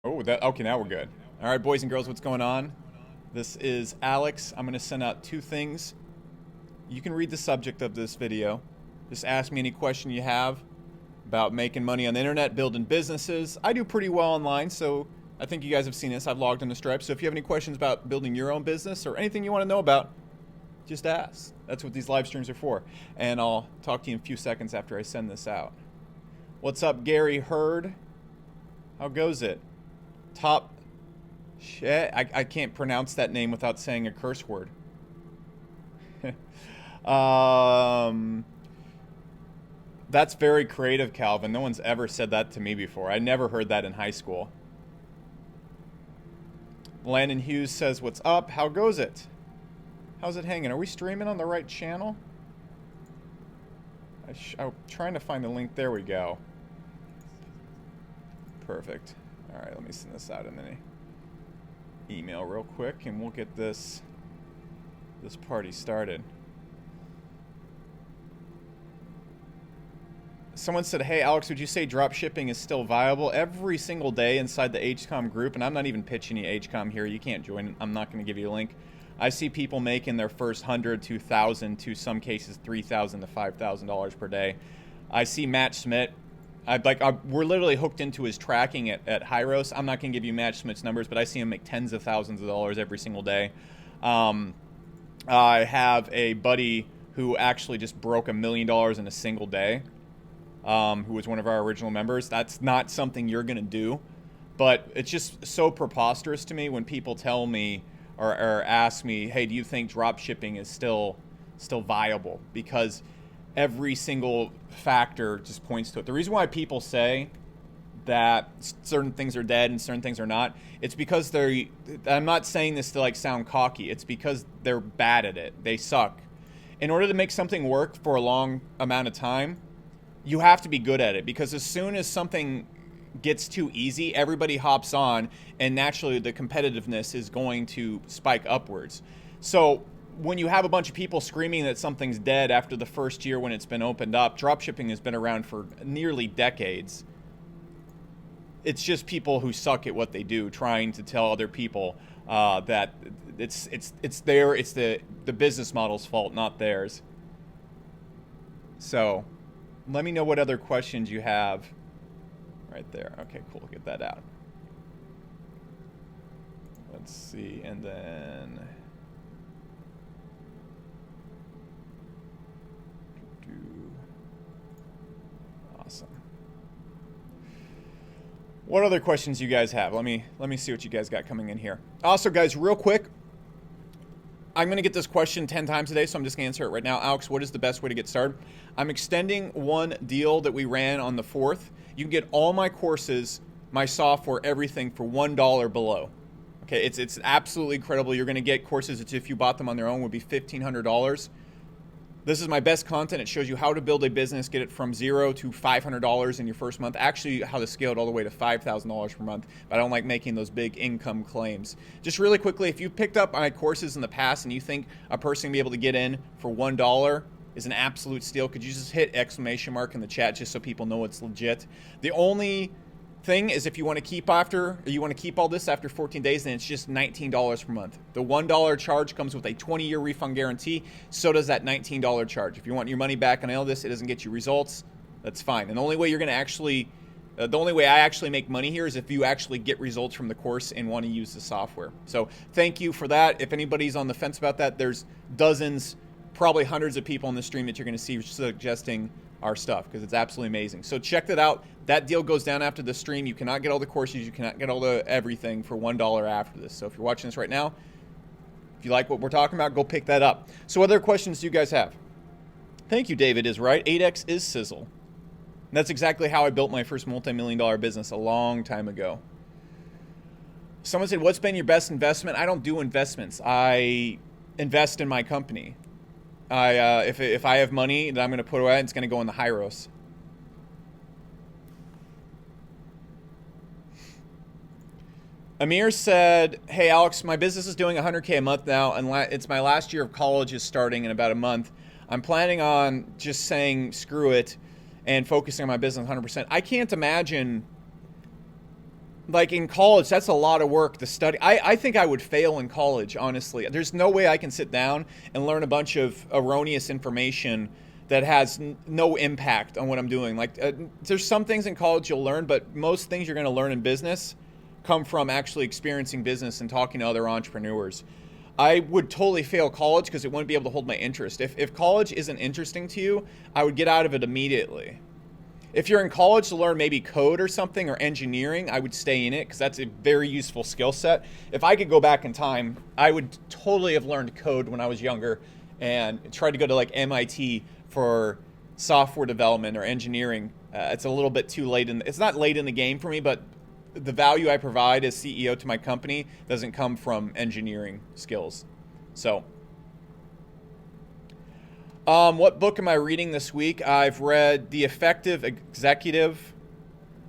Oh, that okay. Now we're good. All right, boys and girls, what's going on? This is Alex. I'm going to send out two things. You can read the subject of this video. Just ask me any question you have about making money on the internet, building businesses. I do pretty well online, so I think you guys have seen this. I've logged into Stripe. So if you have any questions about building your own business or anything you want to know about, just ask. That's what these live streams are for. And I'll talk to you in a few seconds after I send this out. What's up, Gary Hurd? How goes it? Top shit. I can't pronounce that name without saying a curse word. That's very creative, Calvin. No one's ever said that to me before. I never heard that in high school. Landon Hughes says, what's up? How goes it? How's it hanging? Are we streaming on the right channel? I'm trying to find the link. There we go. Perfect. All right, let me send this out in an email real quick, and we'll get this party started. Someone said, hey, Alex, would you say drop shipping is still viable? Every single day inside the HCOM group, and I'm not even pitching you HCOM here. You can't join. I'm not going to give you a link. I see people making their first 100 to 1,000 to some cases $3,000 to $5,000 per day. I see Matt Smith. We're literally hooked into his tracking at Hyros. I'm not going to give you Matt Smith's numbers, but I see him make tens of thousands of dollars every single day. I have a buddy who actually just broke $1 million in a single day, who was one of our original members. That's not something you're going to do, but it's just so preposterous to me when people tell me or ask me, hey, do you think drop shipping is still viable? Because every single factor just points to it. The reason why people say that certain things are dead and certain things are not, it's because I'm not saying this to sound cocky. It's because they're bad at it. They suck. In order to make something work for a long amount of time, you have to be good at it, because as soon as something gets too easy, everybody hops on, and naturally the competitiveness is going to spike upwards. So when you have a bunch of people screaming that something's dead after the first year when it's been opened up, dropshipping has been around for nearly decades. It's just people who suck at what they do trying to tell other people that it's the business model's fault, not theirs. So let me know what other questions you have. Right there. Okay, cool. Get that out. Let's see. And then awesome. What other questions you guys have? Let me see what you guys got coming in here. Also, guys, real quick, I'm going to get this question 10 times a day, so I'm just going to answer it right now. Alex, what is the best way to get started? I'm extending one deal that we ran on the 4th. You can get all my courses, my software, everything for $1 below. Okay, it's absolutely incredible. You're going to get courses that if you bought them on their own would be $1,500. This is my best content. It shows you how to build a business, get it from $0 to $500 in your first month. Actually, how to scale it all the way to $5,000 per month. But I don't like making those big income claims. Just really quickly, if you picked up my courses in the past and you think a person can be able to get in for $1 is an absolute steal, could you just hit exclamation mark in the chat just so people know it's legit? The only thing is, if you want to keep all this after 14 days, then it's just $19 per month. The $1 charge comes with a 20-year refund guarantee. So does that $19 charge. If you want your money back on all this, it doesn't get you results, that's fine. And the only way you're going to actually, the only way I actually make money here is if you actually get results from the course and want to use the software. So thank you for that. If anybody's on the fence about that, there's dozens, probably hundreds of people on the stream that you're going to see suggesting our stuff, because it's absolutely amazing. So check that out. That deal goes down after the stream. You cannot get all the courses. You cannot get all the everything for $1 after this. So if you're watching this right now, if you like what we're talking about, go pick that up. So what other questions do you guys have? Thank you, David is right. 8X is sizzle. And that's exactly how I built my first multi-million-dollar business a long time ago. Someone said, what's been your best investment? I don't do investments. I invest in my company. If I have money that I'm going to put away, it's going to go in the Hyros. Amir said, hey, Alex, my business is doing $100K a month now, and it's my last year of college is starting in about a month. I'm planning on just saying screw it and focusing on my business 100%. I can't imagine like in college, that's a lot of work to study. I think I would fail in college, honestly. There's no way I can sit down and learn a bunch of erroneous information that has no impact on what I'm doing. Like, there's some things in college you'll learn, but most things you're going to learn in business come from actually experiencing business and talking to other entrepreneurs. I would totally fail college because it wouldn't be able to hold my interest. If college isn't interesting to you, I would get out of it immediately. If you're in college to learn maybe code or something or engineering, I would stay in it because that's a very useful skill set. If I could go back in time, I would totally have learned code when I was younger and tried to go to like MIT for software development or engineering. It's a little bit too late. It's not late in the game for me, but the value I provide as CEO to my company doesn't come from engineering skills. So, what book am I reading this week? I've read The Effective Executive.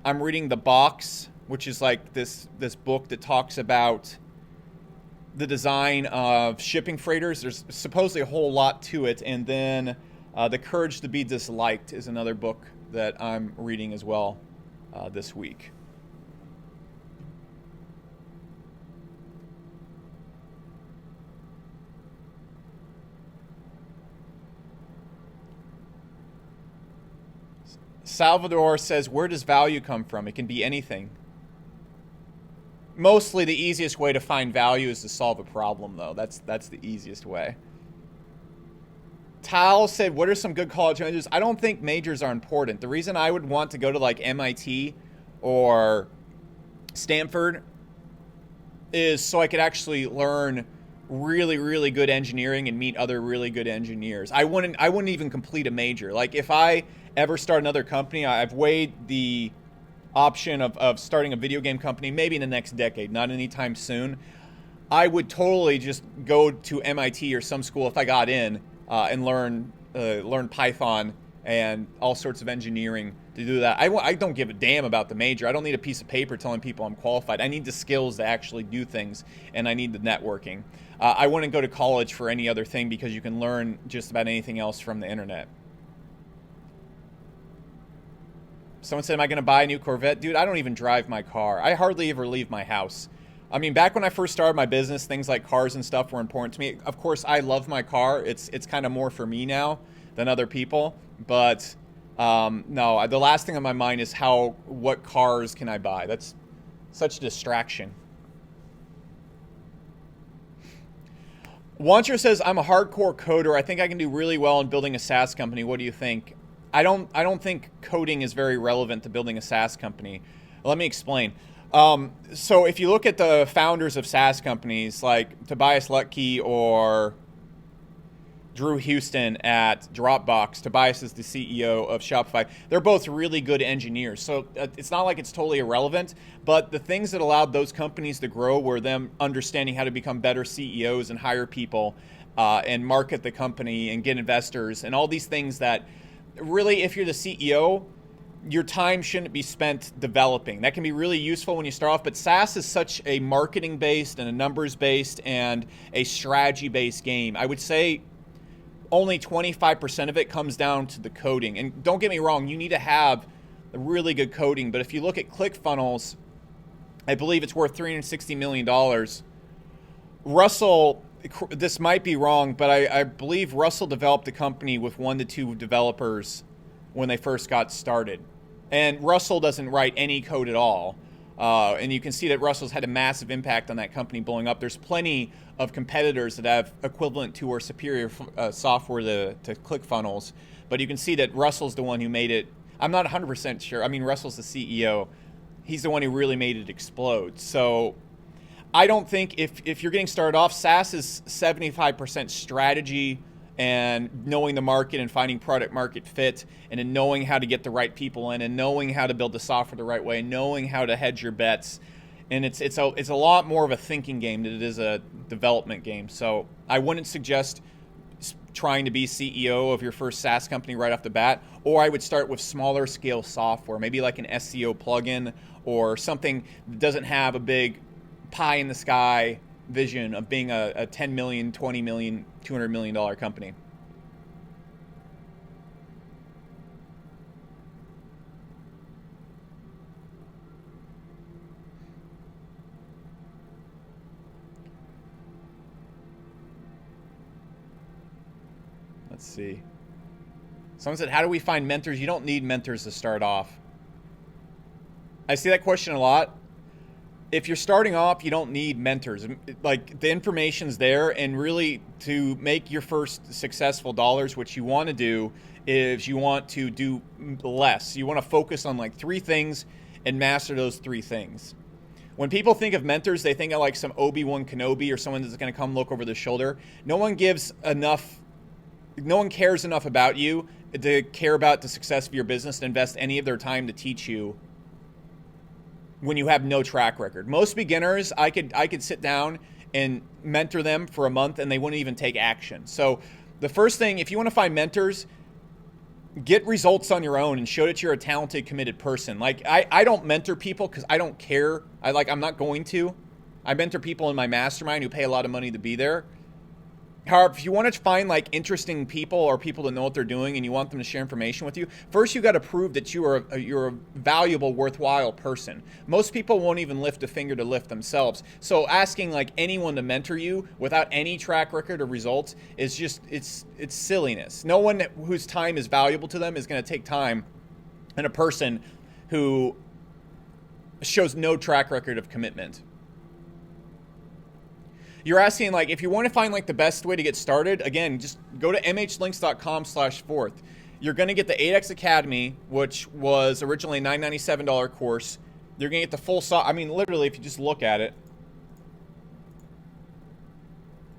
I'm reading The Box, which is like this book that talks about the design of shipping freighters. There's supposedly a whole lot to it. And then The Courage to Be Disliked is another book that I'm reading as well this week. Salvador says, where does value come from? It can be anything. Mostly the easiest way to find value is to solve a problem, though. That's the easiest way. Tal said, what are some good college majors? I don't think majors are important. The reason I would want to go to like MIT or Stanford is so I could actually learn really, really good engineering and meet other really good engineers. I wouldn't even complete a major. Like if I ever start another company, I've weighed the option of starting a video game company maybe in the next decade, not anytime soon. I would totally just go to MIT or some school if I got in and learn Python and all sorts of engineering to do that. I don't give a damn about the major. I don't need a piece of paper telling people I'm qualified. I need the skills to actually do things, and I need the networking. I wouldn't go to college for any other thing because you can learn just about anything else from the internet. Someone said, am I going to buy a new Corvette? Dude, I don't even drive my car. I hardly ever leave my house. I mean, back when I first started my business, things like cars and stuff were important to me. Of course, I love my car. It's kind of more for me now than other people. But no, the last thing on my mind is what cars can I buy? That's such a distraction. Wancher says, I'm a hardcore coder. I think I can do really well in building a SaaS company. What do you think? I don't think coding is very relevant to building a SaaS company. Let me explain. So if you look at the founders of SaaS companies like Tobias Lutke or Drew Houston at Dropbox, Tobias is the CEO of Shopify. They're both really good engineers. So it's not like it's totally irrelevant, but the things that allowed those companies to grow were them understanding how to become better CEOs and hire people and market the company and get investors and all these things that really, if you're the CEO, your time shouldn't be spent developing. That can be really useful when you start off, but SaaS is such a marketing-based and a numbers-based and a strategy-based game. I would say only 25% of it comes down to the coding. And don't get me wrong, you need to have a really good coding, but if you look at ClickFunnels, I believe it's worth $360 million. Russell, this might be wrong, but I believe Russell developed the company with 1 to 2 developers when they first got started. And Russell doesn't write any code at all. And you can see that Russell's had a massive impact on that company blowing up. There's plenty of competitors that have equivalent to or superior software to ClickFunnels. But you can see that Russell's the one who made it. I'm not 100% sure. I mean, Russell's the CEO. He's the one who really made it explode. So I don't think if you're getting started off, SaaS is 75% strategy and knowing the market and finding product market fit and then knowing how to get the right people in and knowing how to build the software the right way, knowing how to hedge your bets. And it's a lot more of a thinking game than it is a development game. So I wouldn't suggest trying to be CEO of your first SaaS company right off the bat, or I would start with smaller scale software, maybe like an SEO plugin or something that doesn't have a big pie in the sky vision of being a 10 million, 20 million, $200 million company. Let's see. Someone said, how do we find mentors? You don't need mentors to start off. I see that question a lot. If you're starting off, you don't need mentors. Like, the information's there, and really to make your first successful dollars, what you want to do is you want to do less. You want to focus on like 3 things and master those 3 things. When people think of mentors, they think of like some Obi-Wan Kenobi or someone that's going to come look over their shoulder. No one cares enough about you to care about the success of your business and invest any of their time to teach you when you have no track record. Most beginners, I could sit down and mentor them for a month and they wouldn't even take action. So the first thing, if you want to find mentors, get results on your own and show that you're a talented, committed person. Like, I don't mentor people because I don't care. I'm not going to. I mentor people in my mastermind who pay a lot of money to be there. However, if you want to find like interesting people or people that know what they're doing and you want them to share information with you, first you got to prove that you're a valuable, worthwhile person. Most people won't even lift a finger to lift themselves. So asking like anyone to mentor you without any track record or results is just, it's silliness. No one whose time is valuable to them is going to take time in a person who shows no track record of commitment. You're asking, like, if you want to find like the best way to get started, again, just go to mhlinks.com/4th. You're going to get the 8X Academy, which was originally a $997 course. You're going to get the full literally, if you just look at it,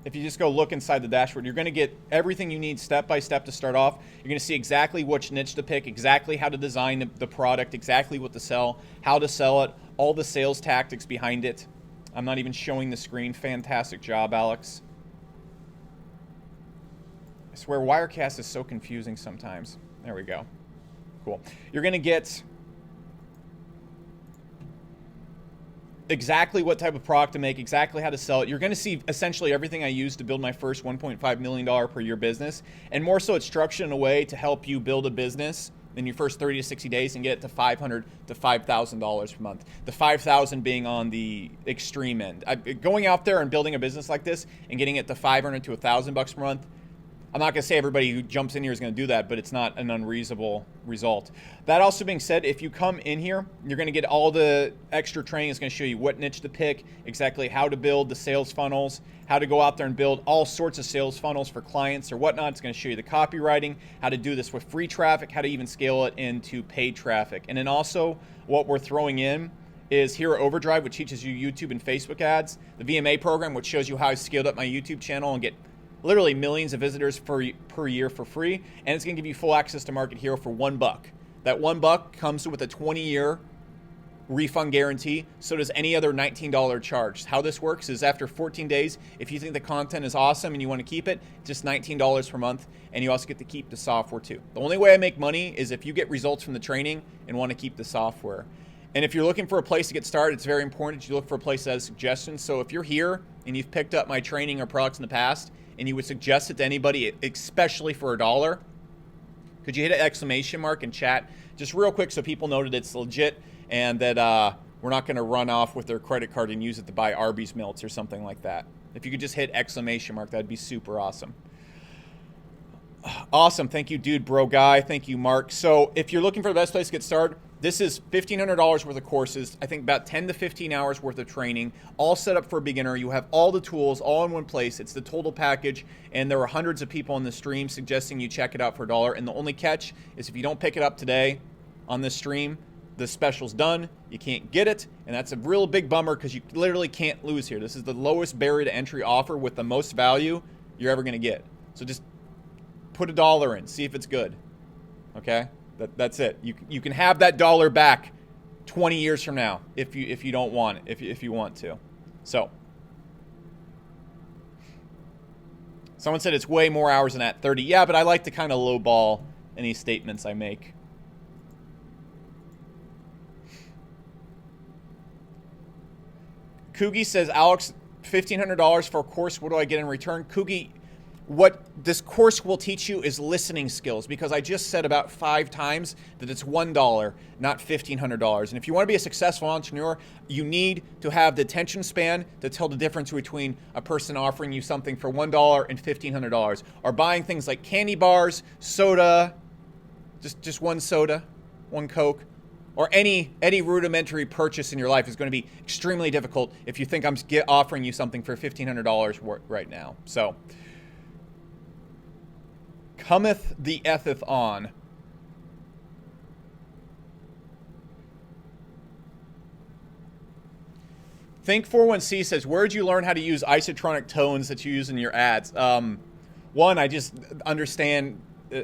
if you just go look inside the dashboard, you're going to get everything you need step by step to start off. You're going to see exactly which niche to pick, exactly how to design the product, exactly what to sell, how to sell it, all the sales tactics behind it. I'm not even showing the screen. Fantastic job, Alex. I swear Wirecast is so confusing sometimes. There we go. Cool. You're going to get exactly what type of product to make, exactly how to sell it. You're going to see essentially everything I used to build my first $1.5 million per year business. And more so, it's structured in a way to help you build a business in your first 30 to 60 days and get it to $500 to $5,000 per month. The $5,000 being on the extreme end. Going out there and building a business like this and getting it to $500 to $1,000 per month, I'm not going to say everybody who jumps in here is going to do that, but it's not an unreasonable result. That also being said, if you come in here, you're going to get all the extra training. It's going to show you what niche to pick, exactly how to build the sales funnels, how to go out there and build all sorts of sales funnels for clients or whatnot. It's going to show you the copywriting, how to do this with free traffic, how to even scale it into paid traffic. And then also what we're throwing in is Hero Overdrive, which teaches you YouTube and Facebook ads, the VMA program, which shows you how I scaled up my YouTube channel and get literally millions of visitors per year for free, and it's going to give you full access to Market Hero for $1. That $1 comes with a 20-year refund guarantee. So does any other $19 charge. How this works is after 14 days, if you think the content is awesome and you want to keep it, just $19 per month, and you also get to keep the software too. The only way I make money is if you get results from the training and want to keep the software. And if you're looking for a place to get started, it's very important that you look for a place that has suggestions. So if you're here and you've picked up my training or products in the past, and you would suggest it to anybody, especially for $1, could you hit an exclamation mark in chat just real quick so people know that it's legit and that we're not going to run off with their credit card and use it to buy Arby's melts or something like that. If you could just hit exclamation mark, that'd be super awesome. Awesome. Thank you, dude, bro, guy. Thank you, Mark. So if you're looking for the best place to get started, this is $1,500 worth of courses. I think about 10 to 15 hours worth of training, all set up for a beginner. You have all the tools all in one place. It's the total package, and there are hundreds of people on the stream suggesting you check it out for $1. And the only catch is if you don't pick it up today on this stream, the special's done. You can't get it, and that's a real big bummer because you literally can't lose here. This is the lowest barrier to entry offer with the most value you're ever going to get. So just put $1 in, see if it's good. Okay? That's it. You can have that $1 back 20 years from now if you don't want it, if you want to. So someone said it's way more hours than that, 30. Yeah, but I like to kind of lowball any statements I make. Coogie says, Alex, $1,500 for a course. What do I get in return? Coogie, what this course will teach you is listening skills, because I just said about 5 times that it's $1, not $1,500. And if you want to be a successful entrepreneur, you need to have the attention span to tell the difference between a person offering you something for $1 and $1,500, or buying things like candy bars, soda, just one soda, one Coke, or any rudimentary purchase in your life is going to be extremely difficult if you think I'm offering you something for $1,500 right now. So, cometh the etheth on. Think41C says, where'd you learn how to use isotronic tones that you use in your ads? One, I just understand,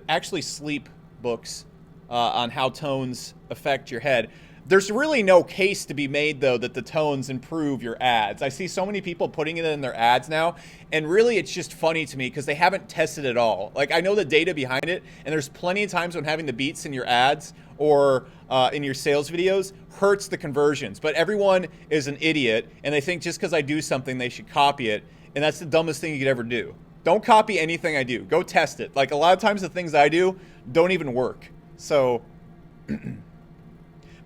actually sleep books on how tones affect your head. There's really no case to be made, though, that the tones improve your ads. I see so many people putting it in their ads now, and really it's just funny to me because they haven't tested it all. Like, I know the data behind it, and there's plenty of times when having the beats in your ads or in your sales videos hurts the conversions. But everyone is an idiot, and they think just because I do something, they should copy it, and that's the dumbest thing you could ever do. Don't copy anything I do. Go test it. Like, a lot of times the things I do don't even work. So...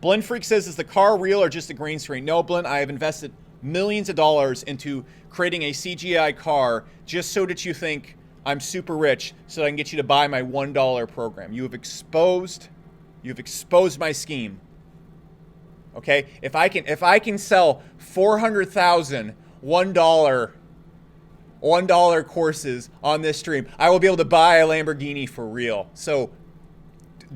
Blend Freak says, is the car real or just a green screen? No, Blend, I have invested millions of dollars into creating a CGI car just so that you think I'm super rich so that I can get you to buy my $1 program. You have exposed my scheme. Okay? If I can sell 400,000 $1 courses on this stream, I will be able to buy a Lamborghini for real. So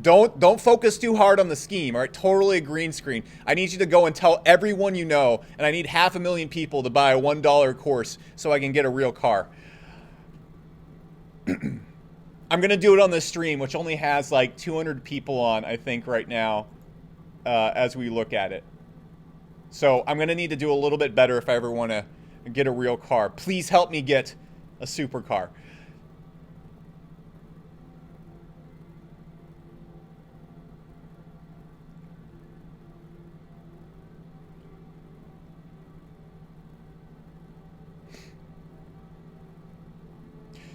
Don't focus too hard on the scheme, all right? Totally a green screen. I need you to go and tell everyone you know, and I need 500,000 people to buy a $1 course so I can get a real car. I'm going to do it on this stream, which only has like 200 people on, I think, right now, as we look at it. So I'm going to need to do a little bit better if I ever want to get a real car. Please help me get a supercar.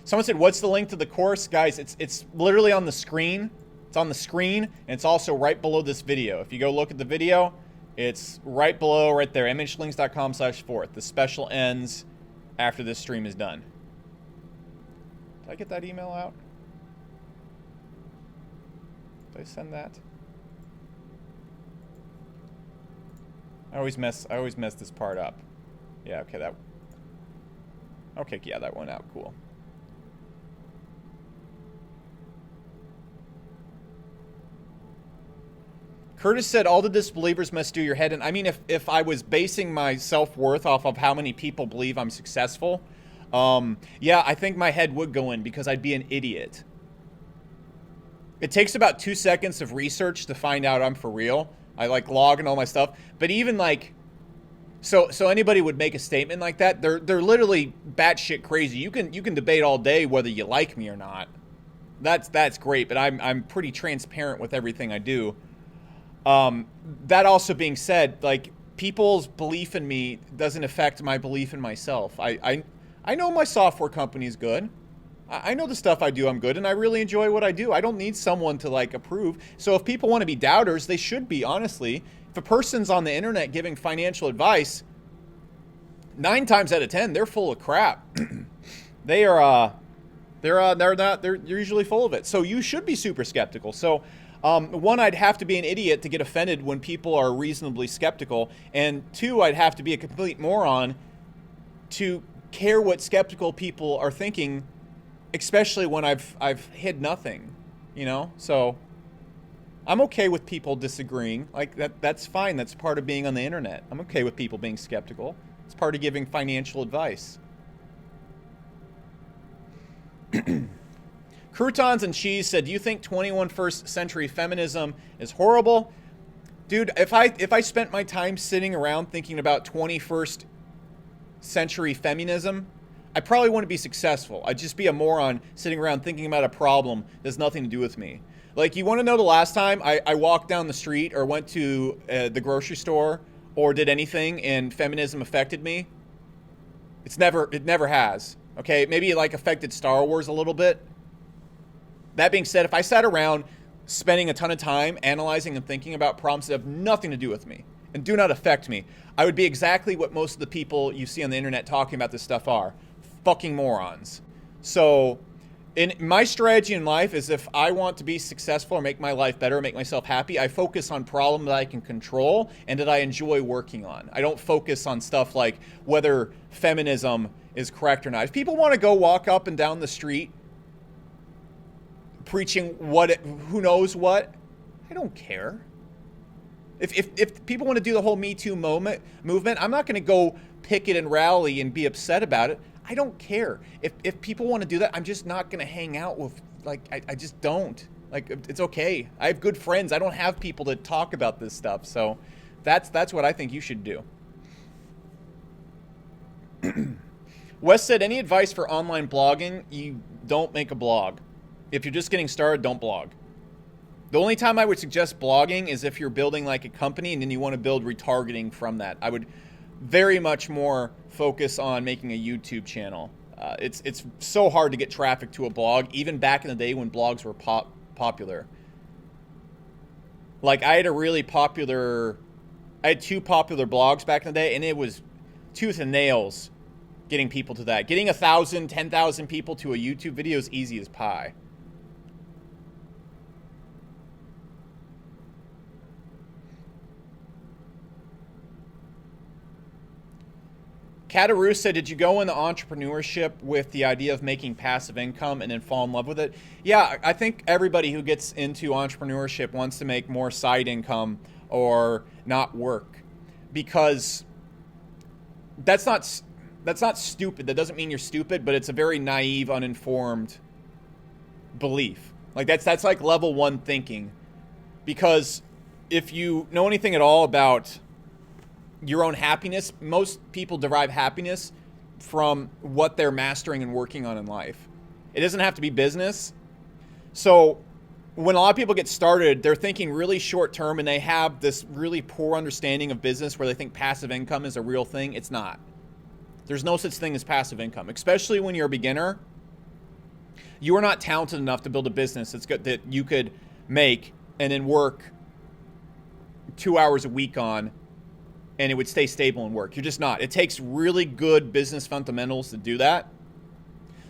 Someone said, what's the link to the course? Guys, it's literally on the screen. It's on the screen, and it's also right below this video. If you go look at the video, it's right below, right there, imagelinks.com/4th. The special ends after this stream is done. Did I get that email out? Did I send that? I always mess this part up. Yeah, okay, yeah, that went out, cool. Curtis said, all the disbelievers must do your head in. I mean, if I was basing my self-worth off of how many people believe I'm successful, yeah, I think my head would go in because I'd be an idiot. It takes about 2 seconds of research to find out I'm for real. I like log and all my stuff. But even like, so anybody would make a statement like that, they're literally batshit crazy. You can debate all day whether you like me or not. That's great, but I'm pretty transparent with everything I do. That also being said, like, people's belief in me doesn't affect my belief in myself. I know my software company is good. I know the stuff I do, I'm good, and I really enjoy what I do. I don't need someone to, like, approve. So if people want to be doubters, they should be, honestly. If a person's on the internet giving financial advice, 9 times out of 10, they're full of crap. They're usually full of it. So you should be super skeptical. So, one, I'd have to be an idiot to get offended when people are reasonably skeptical. And 2, I'd have to be a complete moron to care what skeptical people are thinking, especially when I've hid nothing, you know? So I'm okay with people disagreeing. Like, that's fine. That's part of being on the internet. I'm okay with people being skeptical. It's part of giving financial advice. Croutons and Cheese said, do you think 21st century feminism is horrible? Dude, if I spent my time sitting around thinking about 21st century feminism, I probably wouldn't be successful. I'd just be a moron sitting around thinking about a problem that has nothing to do with me. Like, you want to know the last time I walked down the street or went to the grocery store or did anything and feminism affected me? It never has. Okay, maybe it like affected Star Wars a little bit. That being said, if I sat around spending a ton of time analyzing and thinking about problems that have nothing to do with me and do not affect me, I would be exactly what most of the people you see on the internet talking about this stuff are. Fucking morons. So in my strategy in life is if I want to be successful or make my life better, make myself happy, I focus on problems that I can control and that I enjoy working on. I don't focus on stuff like whether feminism is correct or not. If people want to go walk up and down the street preaching who knows what, I don't care. If people want to do the whole Me Too movement, I'm not going to go picket and rally and be upset about it. I don't care. If people want to do that, I'm just not going to hang out with, like, I just don't. Like, it's okay. I have good friends. I don't have people to talk about this stuff. So that's what I think you should do. Wes said, any advice for online blogging? You don't make a blog. If you're just getting started, don't blog. The only time I would suggest blogging is if you're building like a company and then you want to build retargeting from that. I would very much more focus on making a YouTube channel. It's so hard to get traffic to a blog, even back in the day when blogs were popular. Like I had two popular blogs back in the day, and it was tooth and nails getting people to that. Getting 1,000, 10,000 people to a YouTube video is easy as pie. Kataroo said, did you go into entrepreneurship with the idea of making passive income and then fall in love with it? Yeah, I think everybody who gets into entrepreneurship wants to make more side income or not work, because that's not stupid. That doesn't mean you're stupid, but it's a very naive, uninformed belief. Like that's like level 1 thinking, because if you know anything at all about your own happiness, most people derive happiness from what they're mastering and working on in life. It doesn't have to be business. So when a lot of people get started, they're thinking really short term and they have this really poor understanding of business where they think passive income is a real thing. It's not. There's no such thing as passive income, especially when you're a beginner. You are not talented enough to build a business that you could make and then work 2 hours a week on, and it would stay stable and work. You're just not. It takes really good business fundamentals to do that.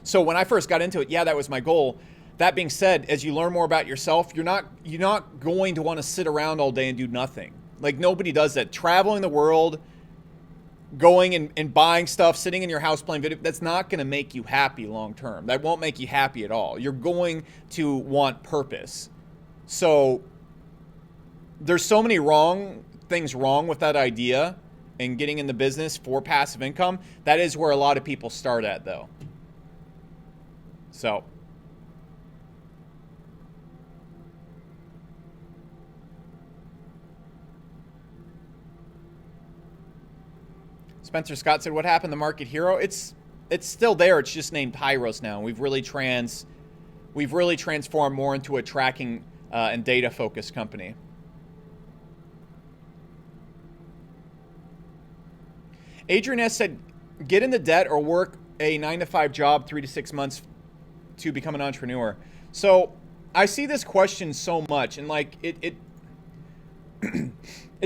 So when I first got into it, yeah, that was my goal. That being said, as you learn more about yourself, you're not going to want to sit around all day and do nothing. Like, nobody does that. Traveling the world, going and buying stuff, sitting in your house playing video, that's not going to make you happy long term. That won't make you happy at all. You're going to want purpose. So there's so many things wrong with that idea and getting in the business for passive income. That is where a lot of people start at, though. So Spencer Scott said, what happened to Market Hero? It's still there. It's just named Hyros now. We've really transformed more into a tracking and data focused company. Adrian S. said, get into debt or work a 9-to-5 job 3 to 6 months to become an entrepreneur. So I see this question so much, and like it's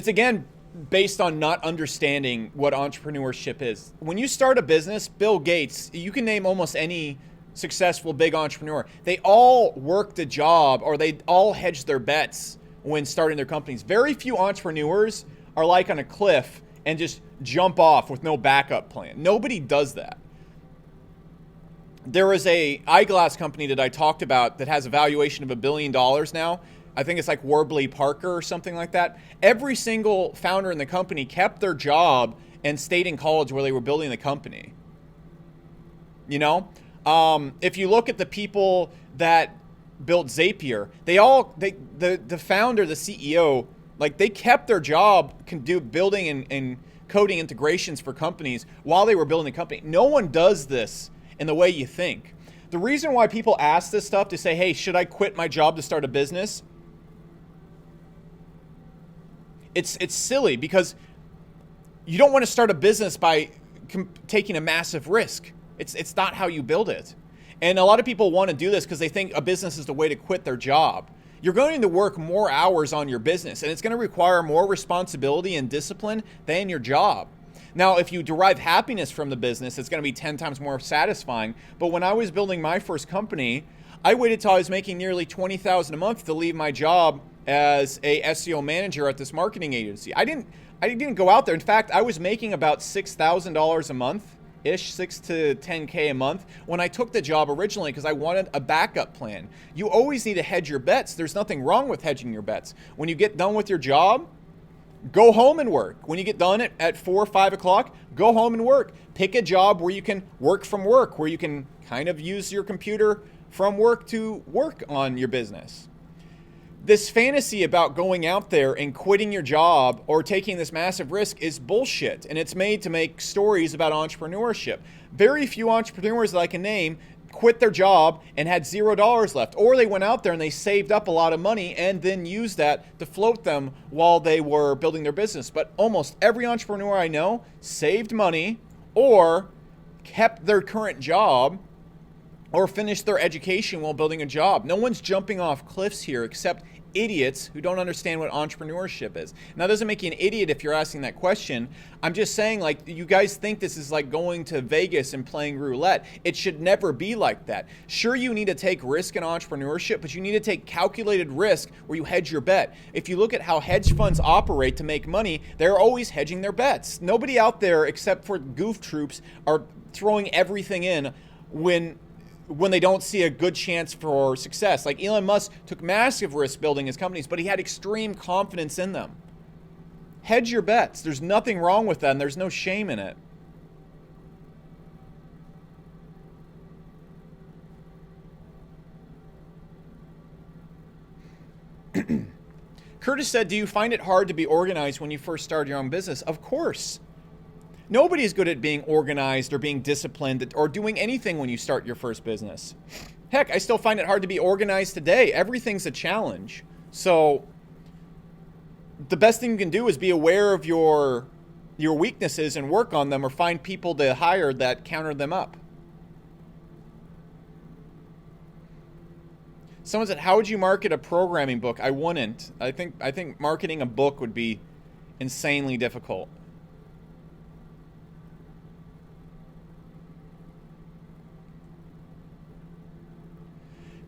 again based on not understanding what entrepreneurship is. When you start a business, Bill Gates, you can name almost any successful big entrepreneur. They all worked a job or they all hedged their bets when starting their companies. Very few entrepreneurs are like on a cliff and just jump off with no backup plan. Nobody does that. There is a eyeglass company that I talked about that has a valuation of $1 billion now. I think it's like Warby Parker or something like that. Every single founder in the company kept their job and stayed in college where they were building the company. You know, if you look at the people that built Zapier, the founder, the CEO, like they kept their job, building and coding integrations for companies while they were building the company. No one does this in the way you think. The reason why people ask this stuff to say, hey, should I quit my job to start a business? It's silly because you don't want to start a business by taking a massive risk. It's not how you build it. And a lot of people want to do this because they think a business is the way to quit their job. You're going to work more hours on your business, and it's going to require more responsibility and discipline than your job. Now, if you derive happiness from the business, it's going to be 10 times more satisfying. But when I was building my first company, I waited till I was making nearly $20,000 a month to leave my job as a SEO manager at this marketing agency. I didn't go out there. In fact, I was making about $6,000 a month ish, 6 to 10K a month when I took the job originally because I wanted a backup plan. You always need to hedge your bets. There's nothing wrong with hedging your bets. When you get done with your job, go home and work. When you get done at 4 or 5 o'clock, go home and work. Pick a job where you can work from work, where you can kind of use your computer from work to work on your business. This fantasy about going out there and quitting your job or taking this massive risk is bullshit, and it's made to make stories about entrepreneurship. Very few entrepreneurs that I can name quit their job and had $0 left, or they went out there and they saved up a lot of money and then used that to float them while they were building their business. But almost every entrepreneur I know saved money or kept their current job or finished their education while building a job. No one's jumping off cliffs here except idiots who don't understand what entrepreneurship is. Now, it doesn't make you an idiot if you're asking that question. I'm just saying, like, you guys think this is like going to Vegas and playing roulette. It should never be like that. Sure, you need to take risk in entrepreneurship, but you need to take calculated risk where you hedge your bet. If you look at how hedge funds operate to make money, they're always hedging their bets. Nobody out there except for goof troops are throwing everything in when they don't see a good chance for success. Like Elon Musk took massive risks building his companies, but he had extreme confidence in them. Hedge your bets. There's nothing wrong with that, and there's no shame in it. Curtis said, do you find it hard to be organized when you first start your own business? Of course. Nobody's good at being organized or being disciplined or doing anything when you start your first business. Heck, I still find it hard to be organized today. Everything's a challenge. So the best thing you can do is be aware of your weaknesses and work on them, or find people to hire that counter them up. Someone said, how would you market a programming book? I wouldn't. I think marketing a book would be insanely difficult.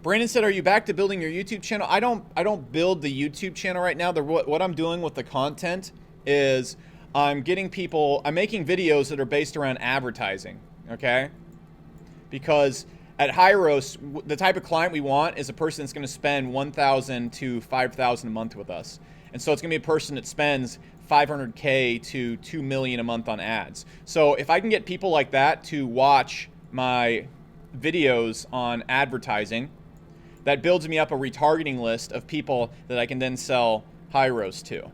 Brandon said, are you back to building your YouTube channel? I don't build the YouTube channel right now. What I'm doing with the content is I'm making videos that are based around advertising, okay? Because at Hyros, the type of client we want is a person that's going to spend $1,000 to $5,000 a month with us. And so it's going to be a person that spends $500K to $2 million a month on ads. So if I can get people like that to watch my videos on advertising, that builds me up a retargeting list of people that I can then sell Hyros to.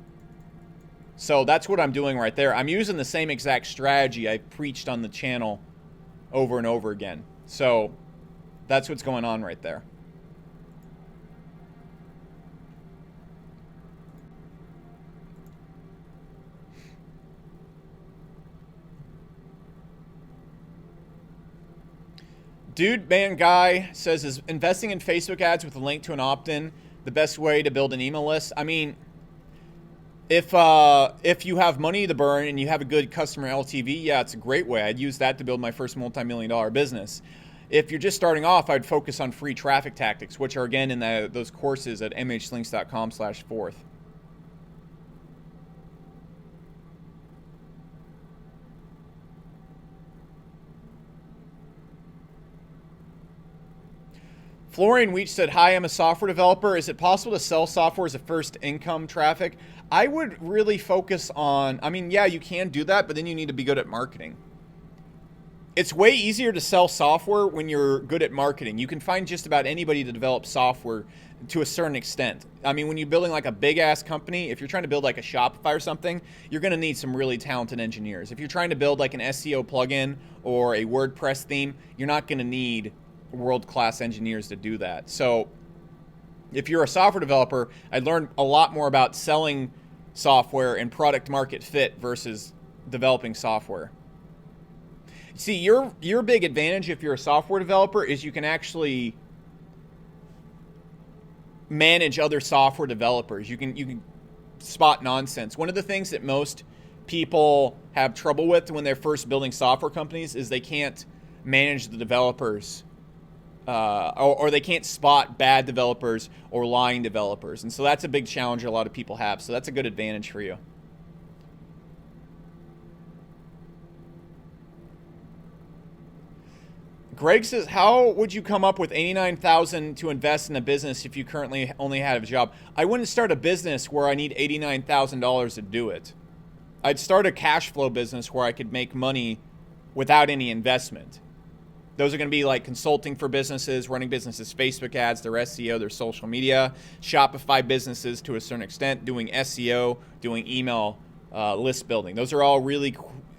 So that's what I'm doing right there. I'm using the same exact strategy I preached on the channel over and over again. So that's what's going on right there. Dude Man Guy says, is investing in Facebook ads with a link to an opt-in the best way to build an email list? I mean, if you have money to burn and you have a good customer LTV, yeah, it's a great way. I'd use that to build my first multi-million-dollar business. If you're just starting off, I'd focus on free traffic tactics, which are, again, in those courses at mhlinks.com/4th. Florian Weech said, hi, I'm a software developer. Is it possible to sell software as a first income traffic? I would really focus on, I mean, yeah, you can do that, but then you need to be good at marketing. It's way easier to sell software when you're good at marketing. You can find just about anybody to develop software to a certain extent. I mean, when you're building like a big ass company, if you're trying to build like a Shopify or something, you're going to need some really talented engineers. If you're trying to build like an SEO plugin or a WordPress theme, you're not going to need world-class engineers to do that. So if you're a software developer, I'd learn a lot more about selling software and product market fit versus developing software. See, your big advantage if you're a software developer is you can actually manage other software developers. You can spot nonsense. One of the things that most people have trouble with when they're first building software companies is they can't manage the developers, or they can't spot bad developers or lying developers. And so that's a big challenge a lot of people have. So that's a good advantage for you. Greg says, how would you come up with $89,000 to invest in a business if you currently only had a job? I wouldn't start a business where I need $89,000 to do it. I'd start a cash flow business where I could make money without any investment. Those are going to be like consulting for businesses, running businesses, Facebook ads, their SEO, their social media, Shopify businesses to a certain extent, doing SEO, doing email list building. Those are all really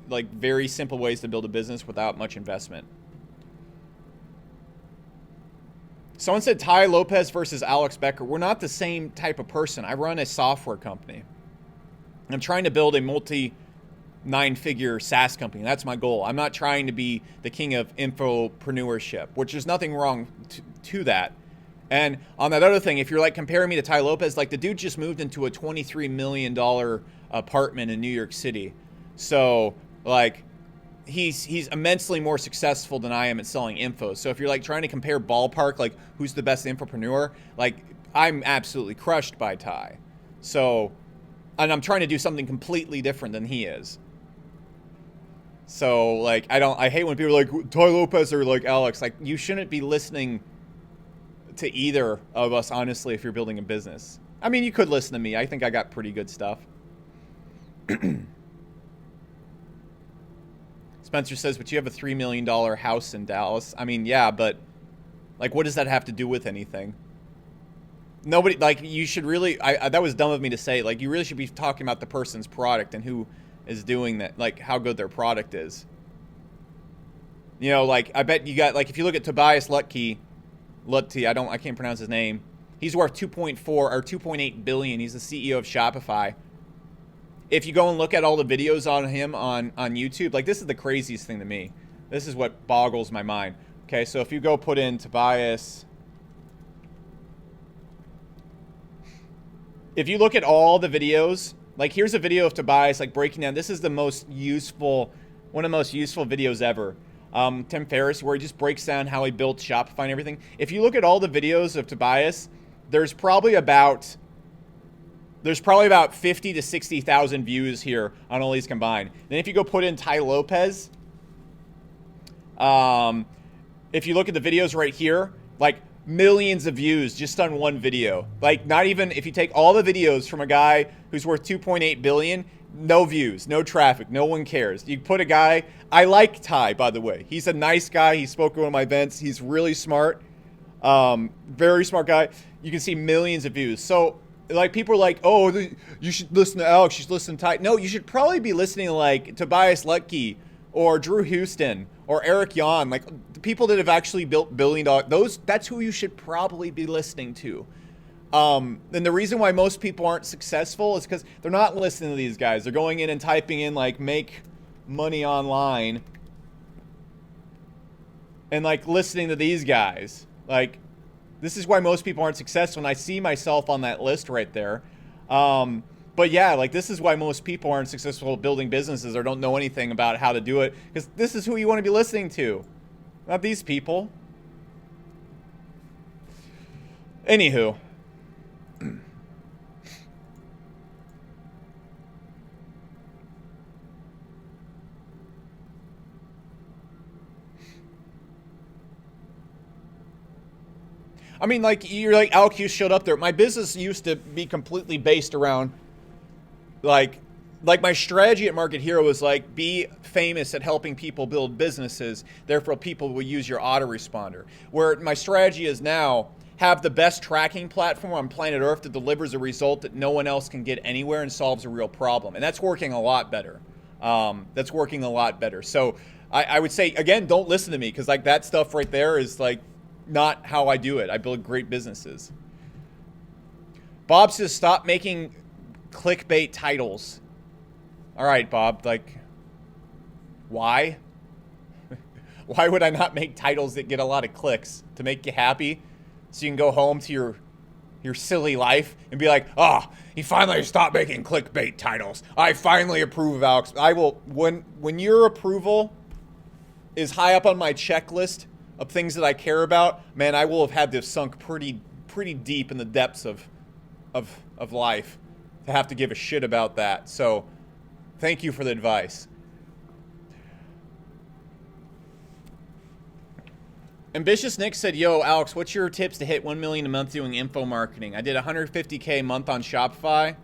like very simple ways to build a business without much investment. Someone said Ty Lopez versus Alex Becker. We're not the same type of person. I run a software company. I'm trying to build a multi-nine-figure SaaS company. That's my goal. I'm not trying to be the king of infopreneurship, which there's nothing wrong to that. And on that other thing, if you're like comparing me to Ty Lopez, like the dude just moved into a $23 million apartment in New York City. So like he's immensely more successful than I am at selling info. So if you're like trying to compare ballpark, like who's the best infopreneur, like I'm absolutely crushed by Ty. So, and I'm trying to do something completely different than he is. So like I hate when people are like Ty Lopez or like Alex. Like you shouldn't be listening to either of us, honestly, if you're building a business. I mean, you could listen to me. I think I got pretty good stuff. Spencer says, but you have a $3 million house in Dallas. I mean, yeah, but like, what does that have to do with anything? Nobody, like, you should really, that was dumb of me to say, like, you really should be talking about the person's product and who is doing that, like, how good their product is. You know, like, I bet you got, like, if you look at Tobias Lutke, I can't pronounce his name. He's worth 2.4 or 2.8 billion. He's the CEO of Shopify. If you go and look at all the videos on him on YouTube, like this is the craziest thing to me. This is what boggles my mind. Okay, so if you go put in Tobias, if you look at all the videos, like here's a video of Tobias like breaking down. This is the most useful, one of the most useful videos ever. Tim Ferriss, where he just breaks down how he built Shopify and everything. If you look at all the videos of Tobias, there's probably about 50 to 60,000 views here on all these combined. Then if you go put in Ty Lopez, if you look at the videos right here, like millions of views just on one video. Like not even, if you take all the videos from a guy who's worth 2.8 billion, no views, no traffic, no one cares. You put a guy, I like Ty, by the way. He's a nice guy. He spoke at one of my events. He's really smart. Very smart guy. You can see millions of views. So like people are like, oh, you should listen to Alex, you should listen to Ty. No, you should probably be listening to like Tobias Lutke or Drew Houston or Eric Yuan, like the people that have actually built billion-dollar, that's who you should probably be listening to. And the reason why most people aren't successful is because they're not listening to these guys. They're going in and typing in like make money online and like listening to these guys. Like this is why most people aren't successful, and I see myself on that list right there. But yeah, like this is why most people aren't successful at building businesses or don't know anything about how to do it, because this is who you want to be listening to, not these people. Anywho. I mean, like, you're like, Alex, you showed up there. My business used to be completely based around, like my strategy at Market Hero was like, be famous at helping people build businesses. Therefore, people will use your autoresponder. Where my strategy is now, have the best tracking platform on planet Earth that delivers a result that no one else can get anywhere and solves a real problem. And that's working a lot better. So I would say, again, don't listen to me, because like that stuff right there is like, not how I do it. I build great businesses. Bob says, stop making clickbait titles. All right, Bob, like, why? Why would I not make titles that get a lot of clicks to make you happy so you can go home to your silly life and be like, oh, he finally stopped making clickbait titles. I finally approve of Alex. I will, when your approval is high up on my checklist of things that I care about, man, I will have had this sunk pretty deep in the depths of life to have to give a shit about that. So thank you for the advice. Ambitious Nick said, yo, Alex, what's your tips to hit 1 million a month doing info marketing? I did 150K a month on Shopify.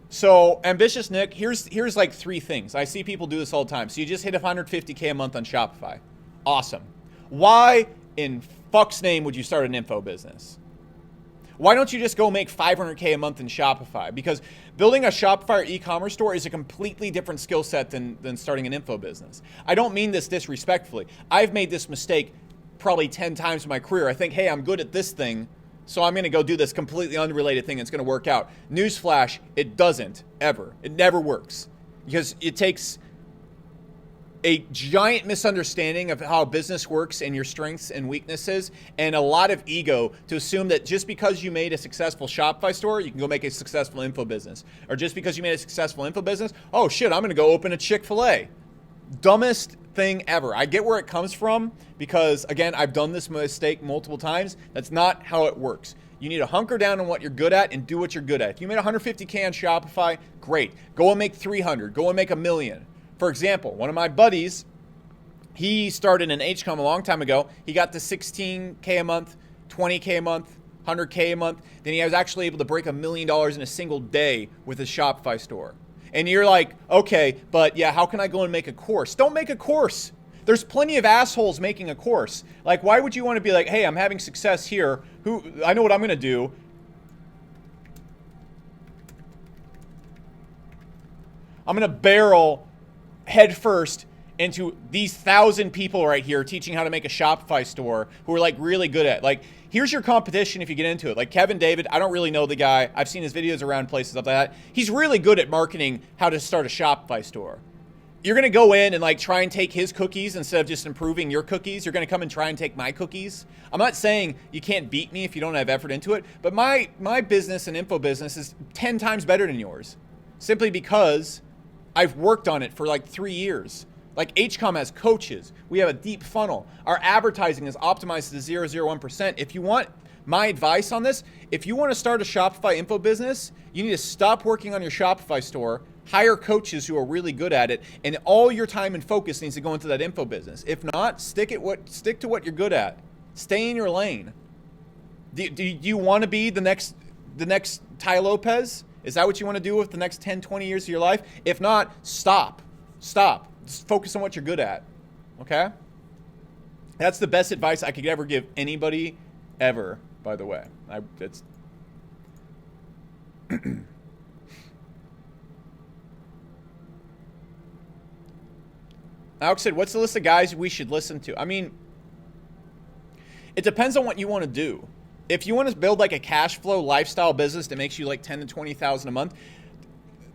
So Ambitious Nick, here's like 3 things. I see people do this all the time. So you just hit 150K a month on Shopify. Awesome. Why in fuck's name would you start an info business? Why don't you just go make 500K a month in Shopify? Because building a Shopify or e-commerce store is a completely different skill set than starting an info business. I don't mean this disrespectfully. I've made this mistake probably 10 times in my career. I think, hey, I'm good at this thing, so I'm going to go do this completely unrelated thing. It's going to work out. Newsflash, it doesn't, ever. It never works. Because it takes a giant misunderstanding of how business works and your strengths and weaknesses, and a lot of ego to assume that just because you made a successful Shopify store, you can go make a successful info business. Or just because you made a successful info business, oh shit, I'm gonna go open a Chick-fil-A. Dumbest thing ever. I get where it comes from because, again, I've done this mistake multiple times. That's not how it works. You need to hunker down on what you're good at and do what you're good at. If you made 150K on Shopify, great. Go and make 300. Go and make $1 million. For example, one of my buddies, he started an HCOM a long time ago. He got to 16K a month, 20K a month, 100K a month. Then he was actually able to break $1 million in a single day with his Shopify store. And you're like, okay, but yeah, how can I go and make a course? Don't make a course. There's plenty of assholes making a course. Like, why would you want to be like, hey, I'm having success here. I know what I'm going to do. I'm going to barrel head first into these 1,000 people right here teaching how to make a Shopify store who are like really good at, like, here's your competition if you get into it. Like Kevin David, I don't really know the guy. I've seen his videos around places like that. He's really good at marketing how to start a Shopify store. You're going to go in and like try and take his cookies instead of just improving your cookies. You're going to come and try and take my cookies. I'm not saying you can't beat me if you don't have effort into it, but my business and info business is 10 times better than yours simply because I've worked on it for like 3 years. Like HCOM has coaches. We have a deep funnel. Our advertising is optimized to 0.001%. If you want my advice on this, if you want to start a Shopify info business, you need to stop working on your Shopify store, hire coaches who are really good at it, and all your time and focus needs to go into that info business. If not, stick to what you're good at. Stay in your lane. Do you want to be the next Tai Lopez? Is that what you want to do with the next 10, 20 years of your life? If not, stop. Just focus on what you're good at, okay? That's the best advice I could ever give anybody, ever, by the way. Alex said, what's the list of guys we should listen to? I mean, it depends on what you want to do. If you want to build like a cash flow lifestyle business that makes you like 10 to 20,000 a month,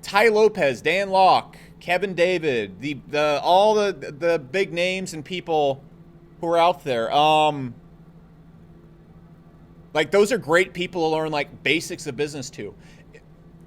Tai Lopez, Dan Locke, Kevin David, all the big names and people who are out there, like those are great people to learn like basics of business to.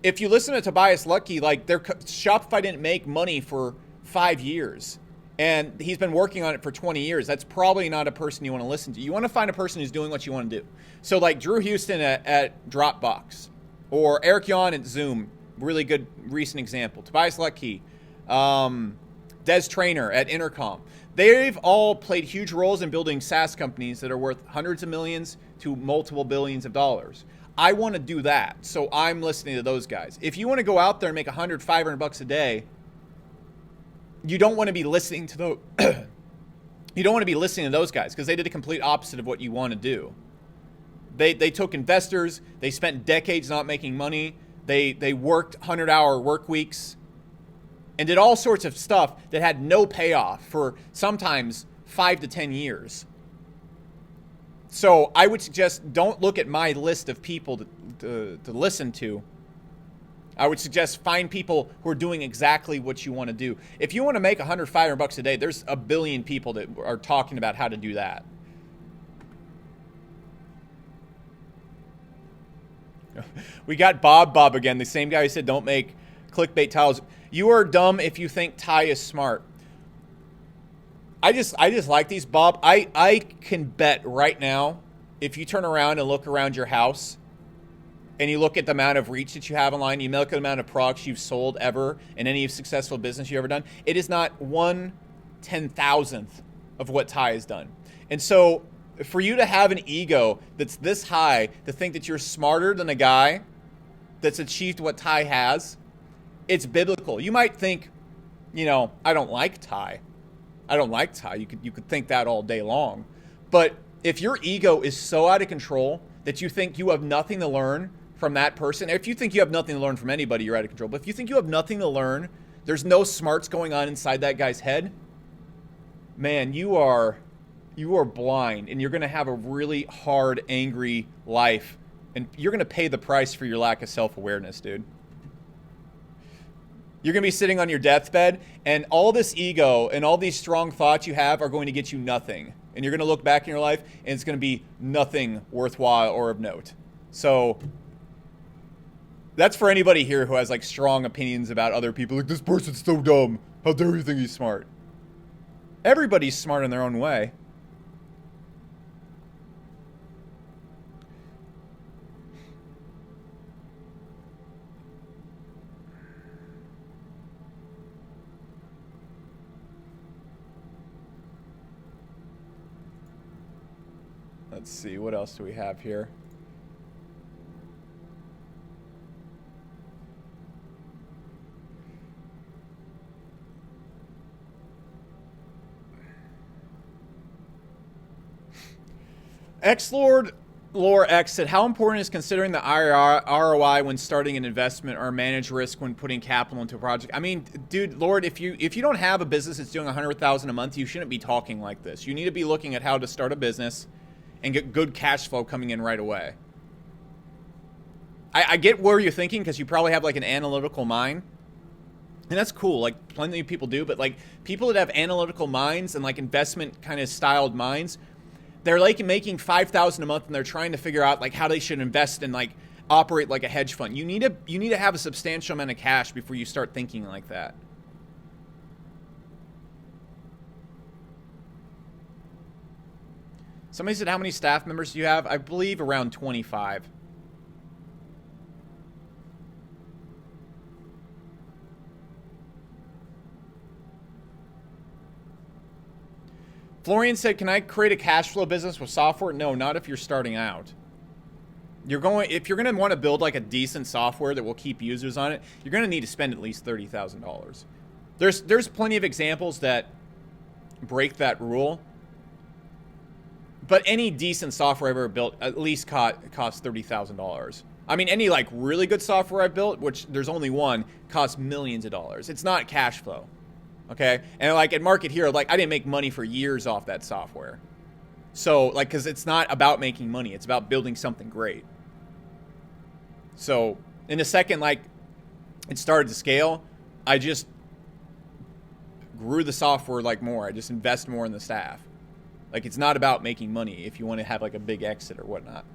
If you listen to Tobias Lucky, like Shopify didn't make money for 5 years. And he's been working on it for 20 years. That's probably not a person you want to listen to. You want to find a person who's doing what you want to do. So like Drew Houston at Dropbox, or Eric Yuan at Zoom, really good recent example. Tobias Lucky, Des Traynor at Intercom. They've all played huge roles in building SaaS companies that are worth hundreds of millions to multiple billions of dollars. I want to do that, so I'm listening to those guys. If you want to go out there and make $100, $500 a day, you don't want to be listening to those guys because they did the complete opposite of what you want to do. They took investors. They spent decades not making money. They worked 100-hour work weeks and did all sorts of stuff that had no payoff for sometimes 5 to 10 years. So I would suggest don't look at my list of people to listen to. I would suggest find people who are doing exactly what you want to do. If you want to make $100 a day, there's a billion people that are talking about how to do that. We got Bob again, the same guy who said don't make clickbait titles. You are dumb if you think Ty is smart. I just like these, Bob. I can bet right now, if you turn around and look around your house and you look at the amount of reach that you have online, you look at the amount of products you've sold ever in any successful business you've ever done, it is not 1/10,000th of what Ty has done. And so for you to have an ego that's this high, to think that you're smarter than a guy that's achieved what Ty has, it's biblical. You might think, I don't like Ty. I don't like Ty. You could think that all day long. But if your ego is so out of control that you think you have nothing to learn from that person, if you think you have nothing to learn from anybody, you're out of control. But if you think you have nothing to learn, there's no smarts going on inside that guy's head, man, you are blind, and you're going to have a really hard, angry life, and you're going to pay the price for your lack of self-awareness, dude. You're going to be sitting on your deathbed, and all this ego and all these strong thoughts you have are going to get you nothing. And you're going to look back in your life, and it's going to be nothing worthwhile or of note. So that's for anybody here who has like strong opinions about other people. Like, this person's so dumb. How dare you think he's smart? Everybody's smart in their own way. Let's see, what else do we have here? Xlord Lore X said, how important is considering the ROI when starting an investment or manage risk when putting capital into a project? I mean, dude, Lord, if you don't have a business that's doing $100,000 a month, you shouldn't be talking like this. You need to be looking at how to start a business and get good cash flow coming in right away. I get where you're thinking, because you probably have like an analytical mind. And that's cool, like plenty of people do, but like people that have analytical minds and like investment kind of styled minds, they're like making $5,000 a month and they're trying to figure out like how they should invest and like operate like a hedge fund. You need to have a substantial amount of cash before you start thinking like that. Somebody said, how many staff members do you have? I believe around 25. Florian said, can I create a cash flow business with software? No, not if you're starting out. If you're going to want to build like a decent software that will keep users on it, you're going to need to spend at least $30,000. There's plenty of examples that break that rule. But any decent software I've ever built at least costs $30,000. I mean, any like really good software I built, which there's only one, costs millions of dollars. It's not cash flow, okay? And like at Market Hero, like I didn't make money for years off that software. So like, because it's not about making money, it's about building something great. So in a second, like it started to scale, I just grew the software like more. I just invest more in the staff. Like, it's not about making money if you want to have, like, a big exit or whatnot.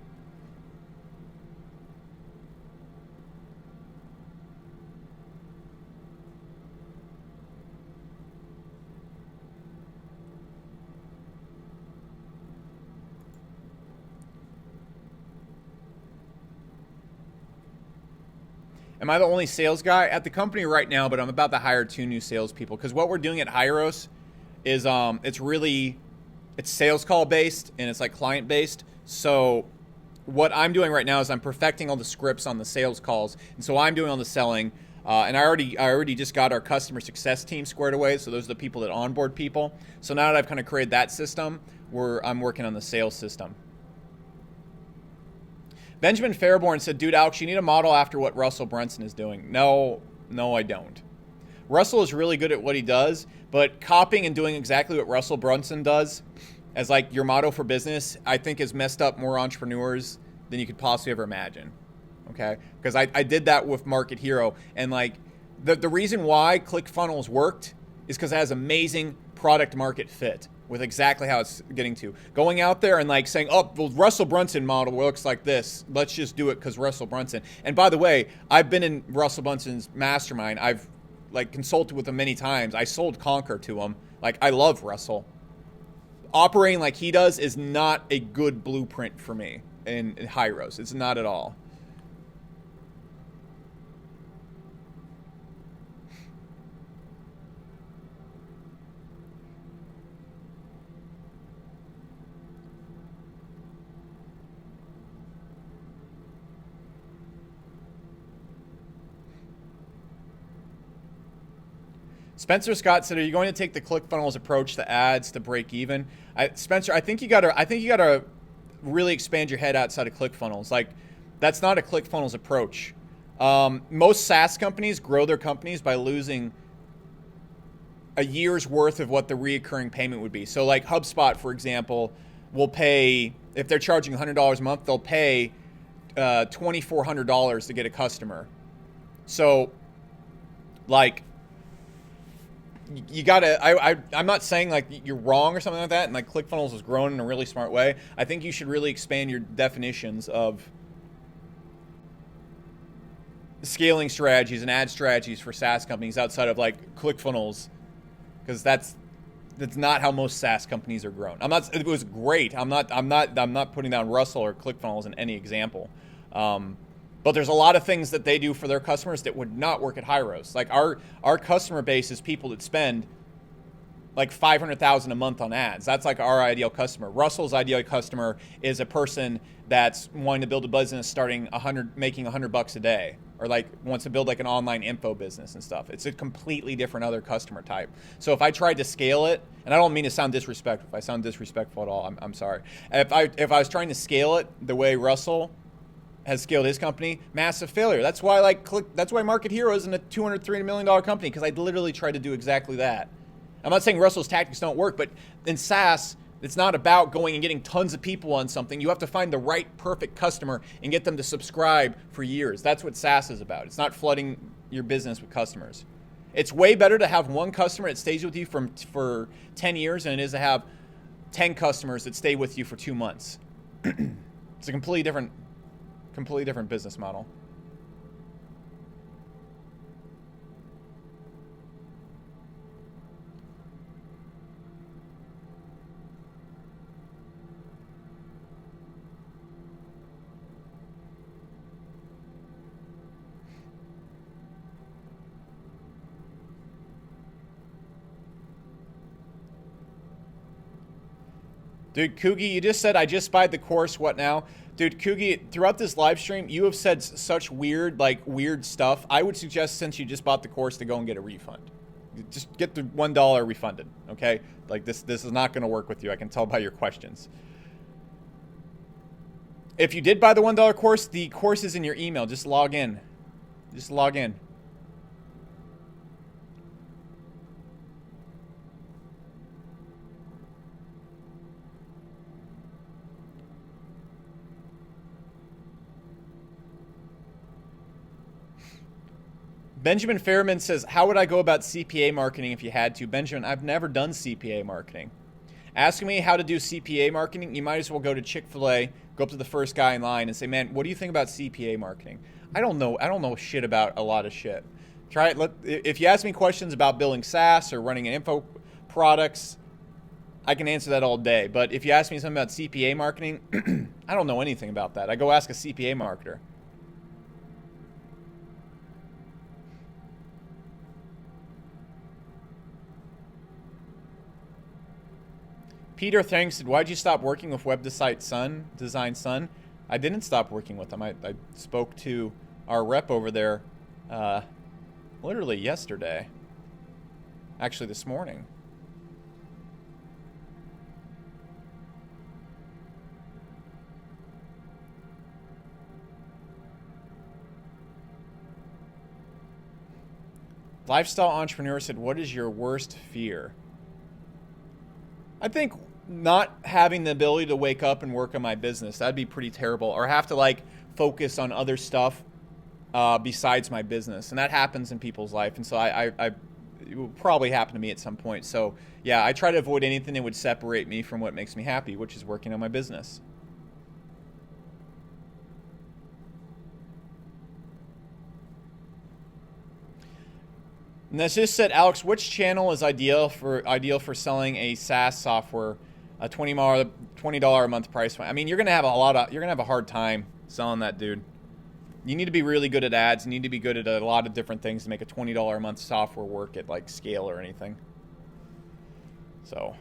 Am I the only sales guy at the company right now? But I'm about to hire 2 new salespeople. Because what we're doing at Hyros is it's sales call based and it's like client based. So what I'm doing right now is I'm perfecting all the scripts on the sales calls. And so I'm doing all the selling. And I already just got our customer success team squared away. So those are the people that onboard people. So now that I've kind of created that system, I'm working on the sales system. Benjamin Fairborn said, dude, Alex, you need a model after what Russell Brunson is doing. No, I don't. Russell is really good at what he does, but copying and doing exactly what Russell Brunson does as like your motto for business, I think has messed up more entrepreneurs than you could possibly ever imagine. okay? Because I did that with Market Hero, and like the reason why ClickFunnels worked is because it has amazing product market fit with exactly how it's getting to. Going out there and like saying, oh, well, Russell Brunson model looks like this. Let's just do it because Russell Brunson. And by the way, I've been in Russell Brunson's mastermind. I've like consulted with him many times. I sold Conquer to him. Like, I love Russell. Operating like he does is not a good blueprint for me in Hyros. It's not at all. Spencer Scott said, "Are you going to take the ClickFunnels approach to ads to break even?" Spencer, I think you gotta really expand your head outside of ClickFunnels. Like, that's not a ClickFunnels approach. Most SaaS companies grow their companies by losing a year's worth of what the reoccurring payment would be. So, like HubSpot, for example, will pay, if they're charging $100 a month, they'll pay $2,400 to get a customer. So, like, you gotta, I'm not saying like you're wrong or something like that, and like ClickFunnels is growing in a really smart way. I think you should really expand your definitions of scaling strategies and ad strategies for SaaS companies outside of like ClickFunnels, because that's not how most SaaS companies are grown. It was great. I'm not putting down Russell or ClickFunnels in any example. But there's a lot of things that they do for their customers that would not work at Hyros. Like our customer base is people that spend like $500,000 a month on ads. That's like our ideal customer. Russell's ideal customer is a person that's wanting to build a business making $100 a day, or like wants to build like an online info business and stuff. It's a completely different other customer type. So if I tried to scale it, and I don't mean to sound disrespectful. If I sound disrespectful at all, I'm sorry. If I was trying to scale it the way Russell has scaled his company, massive failure. That's why Market Hero isn't a $200, $300 million company, because I literally tried to do exactly that. I'm not saying Russell's tactics don't work, but in SaaS, it's not about going and getting tons of people on something. You have to find the right, perfect customer and get them to subscribe for years. That's what SaaS is about. It's not flooding your business with customers. It's way better to have one customer that stays with you for 10 years than it is to have 10 customers that stay with you for 2 months. It's a completely different business model. Dude, Kugi, you just said, I just bought the course, what now? Dude, Kugi, throughout this live stream, you have said such weird stuff. I would suggest, since you just bought the course, to go and get a refund. Just get the $1 refunded, okay? Like, this is not going to work with you. I can tell by your questions. If you did buy the $1 course, the course is in your email. Just log in. Just log in. Benjamin Fairman says, how would I go about CPA marketing if you had to? Benjamin, I've never done CPA marketing. Asking me how to do CPA marketing, you might as well go to Chick-fil-A, go up to the first guy in line and say, man, what do you think about CPA marketing? I don't know shit about a lot of shit. Try it. If you ask me questions about building SaaS or running info products, I can answer that all day. But if you ask me something about CPA marketing, I don't know anything about that. I go ask a CPA marketer. Peter Thanks said, why'd you stop working with Web Design Sun? I didn't stop working with them. I spoke to our rep over there literally yesterday. Actually, this morning. Lifestyle Entrepreneur said, what is your worst fear? I think not having the ability to wake up and work on my business. That'd be pretty terrible. Or have to like focus on other stuff besides my business. And that happens in people's life. And so it will probably happen to me at some point. So yeah, I try to avoid anything that would separate me from what makes me happy, which is working on my business. And that's just said, Alex, which channel is ideal for selling a SaaS software, a $20 a month price point? I mean, you're gonna have a hard time selling that, dude. You need to be really good at ads. You need to be good at a lot of different things to make a $20 a month software work at like scale or anything. So.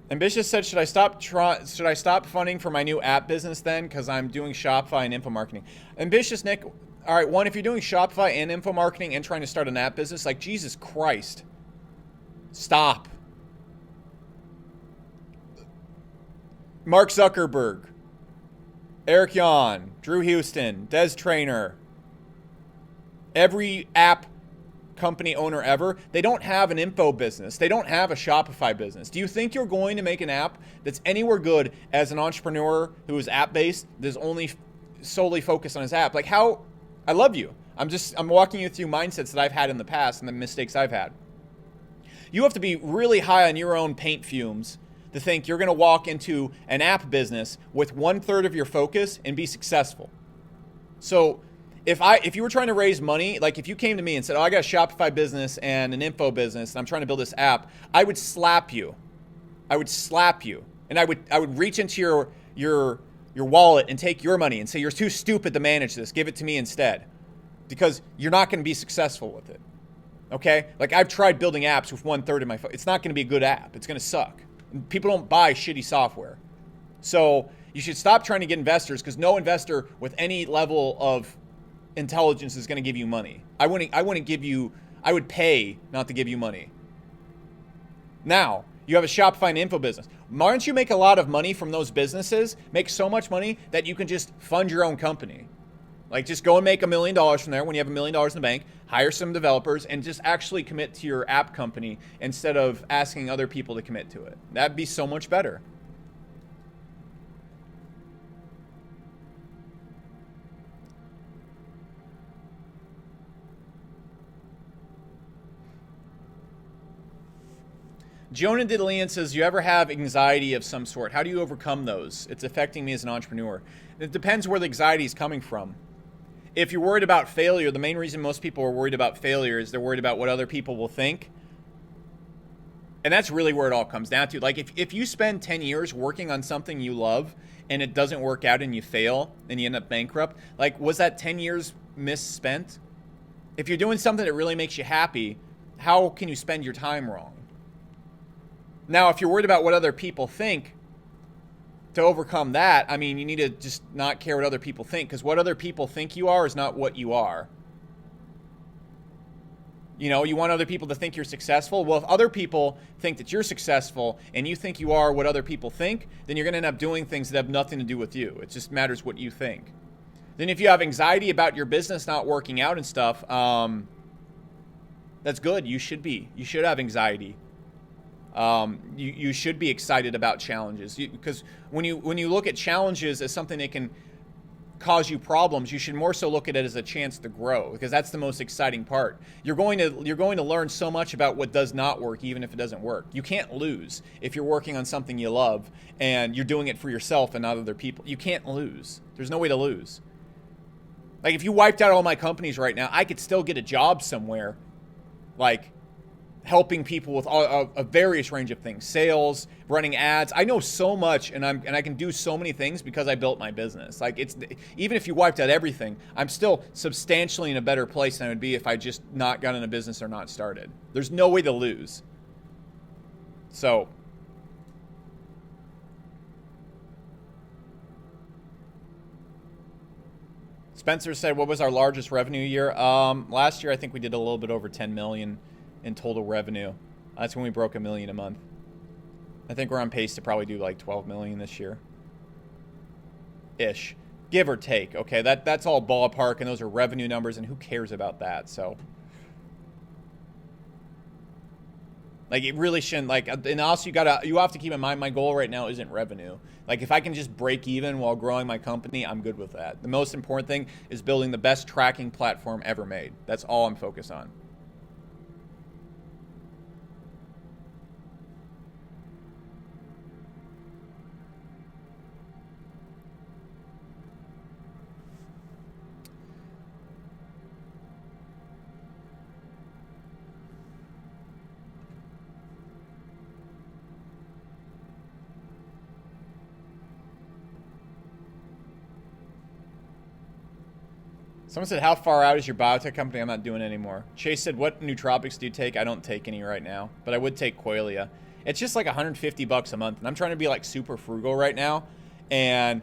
Ambitious said, should I stop funding for my new app business then? Because I'm doing Shopify and info marketing. Ambitious Nick, all right, one, if you're doing Shopify and info marketing and trying to start an app business, like Jesus Christ, stop. Mark Zuckerberg, Eric Yuan, Drew Houston, Des Traynor, every app company owner ever, they don't have an info business. They don't have a Shopify business. Do you think you're going to make an app that's anywhere good as an entrepreneur who is app-based, that's only solely focused on his app? Like how, I love you. I'm walking you through mindsets that I've had in the past and the mistakes I've had. You have to be really high on your own paint fumes to think you're going to walk into an app business with 1/3 of your focus and be successful. So if you were trying to raise money, like if you came to me and said, oh, I got a Shopify business and an info business and I'm trying to build this app, I would slap you. I would slap you. And I would reach into your wallet and take your money and say, you're too stupid to manage this. Give it to me instead. Because you're not going to be successful with it. Okay? Like I've tried building apps with 1/3 of my phone. It's not going to be a good app. It's going to suck. And people don't buy shitty software. So you should stop trying to get investors, because no investor with any level of intelligence is going to give you money. I would pay not to give you money. Now, you have a Shopify and info business. Why don't you make a lot of money from those businesses? Make so much money that you can just fund your own company. Like just go and make $1 million from there when you have $1 million in the bank, hire some developers, and just actually commit to your app company instead of asking other people to commit to it. That'd be so much better. Jonah Didlean says, you ever have anxiety of some sort? How do you overcome those? It's affecting me as an entrepreneur. It depends where the anxiety is coming from. If you're worried about failure, the main reason most people are worried about failure is they're worried about what other people will think. And that's really where it all comes down to. Like if you spend 10 years working on something you love and it doesn't work out and you fail and you end up bankrupt, like was that 10 years misspent? If you're doing something that really makes you happy, how can you spend your time wrong? Now, if you're worried about what other people think, to overcome that, I mean, you need to just not care what other people think, because what other people think you are is not what you are. You know, you want other people to think you're successful. Well, if other people think that you're successful and you think you are what other people think, then you're going to end up doing things that have nothing to do with you. It just matters what you think. Then if you have anxiety about your business not working out and stuff, that's good. You should have anxiety. You should be excited about challenges, because when you look at challenges as something that can cause you problems, you should more so look at it as a chance to grow, because that's the most exciting part. You're going to learn so much about what does not work, even if it doesn't work. You can't lose if you're working on something you love and you're doing it for yourself and not other people. You can't lose. There's no way to lose. Like if you wiped out all my companies right now, I could still get a job somewhere, like helping people with a various range of things, sales, running ads. I know so much, and I can do so many things because I built my business. Like even if you wiped out everything, I'm still substantially in a better place than I would be if I just not got in a business or not started. There's no way to lose. So Spencer said, what was our largest revenue year? Last year, I think we did a little bit over 10 million in total revenue. That's when we broke $1 million a month. I think we're on pace to probably do like 12 million this year. Ish. Give or take. Okay, that's all ballpark, and those are revenue numbers, and who cares about that? So Like it really shouldn't, like, and also you have to keep in mind my goal right now isn't revenue. Like if I can just break even while growing my company, I'm good with that. The most important thing is building the best tracking platform ever made. That's all I'm focused on. Someone said, how far out is your biotech company? I'm not doing it anymore. Chase said, what nootropics do you take? I don't take any right now, but I would take Qualia. It's just like 150 bucks a month, and I'm trying to be like super frugal right now, and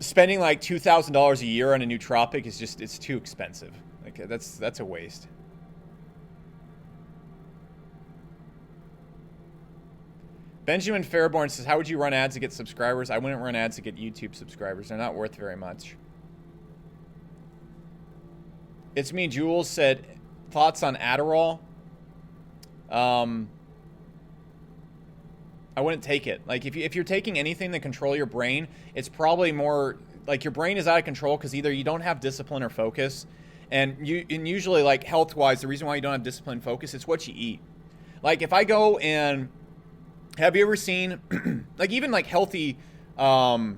spending like $2,000 a year on a nootropic is just, it's too expensive. Like that's a waste. Benjamin Fairborn says, how would you run ads to get subscribers? I wouldn't run ads to get YouTube subscribers. They're not worth very much. It's Me Jules said, thoughts on Adderall? I wouldn't take it. Like if you're taking anything to control your brain, it's probably more like your brain is out of control because either you don't have discipline or focus, and usually like health-wise, the reason why you don't have discipline and focus is what you eat. Like if I go and have you ever seen like even like healthy junk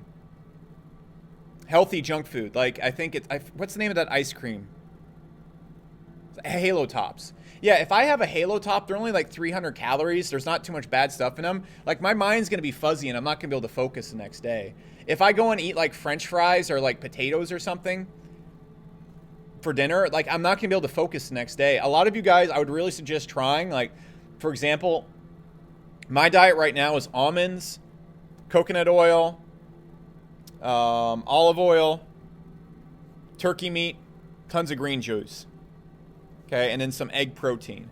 food? Like I think what's the name of that ice cream? Halo Tops. Yeah, if I have a Halo Top, they're only like 300 calories. There's not too much bad stuff in them. Like my mind's going to be fuzzy and I'm not going to be able to focus the next day. If I go and eat like French fries or like potatoes or something for dinner, like I'm not going to be able to focus the next day. A lot of you guys, I would really suggest trying, like, for example, my diet right now is almonds, coconut oil, olive oil, turkey meat, tons of green juice. Okay, and then some egg protein.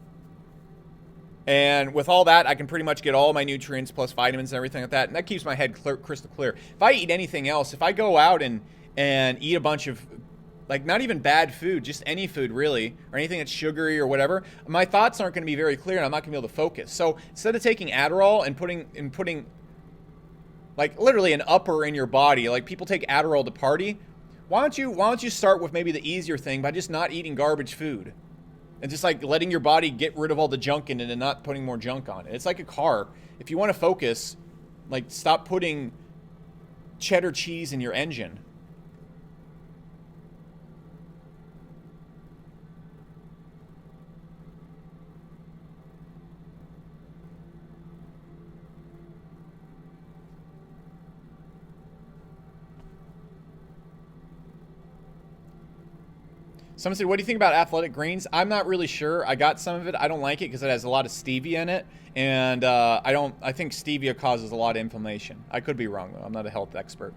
And with all that, I can pretty much get all my nutrients plus vitamins and everything like that. And that keeps my head crystal clear. If I eat anything else, if I go out and eat a bunch of, like, not even bad food, just any food really, or anything that's sugary or whatever, my thoughts aren't going to be very clear and I'm not going to be able to focus. So instead of taking Adderall and putting like literally an upper in your body, like people take Adderall to party, why don't you start with maybe the easier thing by just not eating garbage food? And just like letting your body get rid of all the junk in it and not putting more junk on it. It's like a car. If you want to focus, like stop putting cheddar cheese in your engine. Someone said, what do you think about athletic greens? I'm not really sure. I got some of it. I don't like it because it has a lot of stevia in it. And I think stevia causes a lot of inflammation. I could be wrong, though. I'm not a health expert.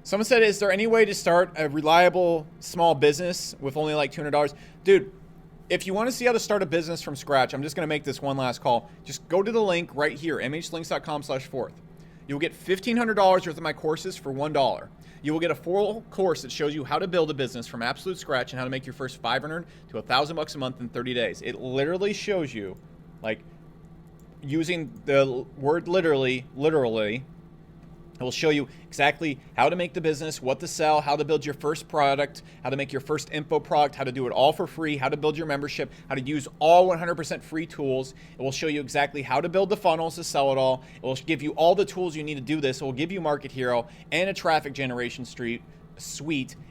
Someone said, is there any way to start a reliable small business with only like $200? Dude, if you want to see how to start a business from scratch, I'm just going to make this one last call. Just go to the link right here, mhlinks.com/fourth. You'll get $1,500 worth of my courses for $1. You will get a full course that shows you how to build a business from absolute scratch and how to make your first $500 to $1,000 a month in 30 days. It literally shows you, like, using the word literally, it will show you exactly how to make the business, what to sell, how to build your first product, how to make your first info product, how to do it all for free, how to build your membership, how to use all 100% free tools. It will show you exactly how to build the funnels to sell it all. It will give you all the tools you need to do this. It will give you Market Hero and a traffic generation suite.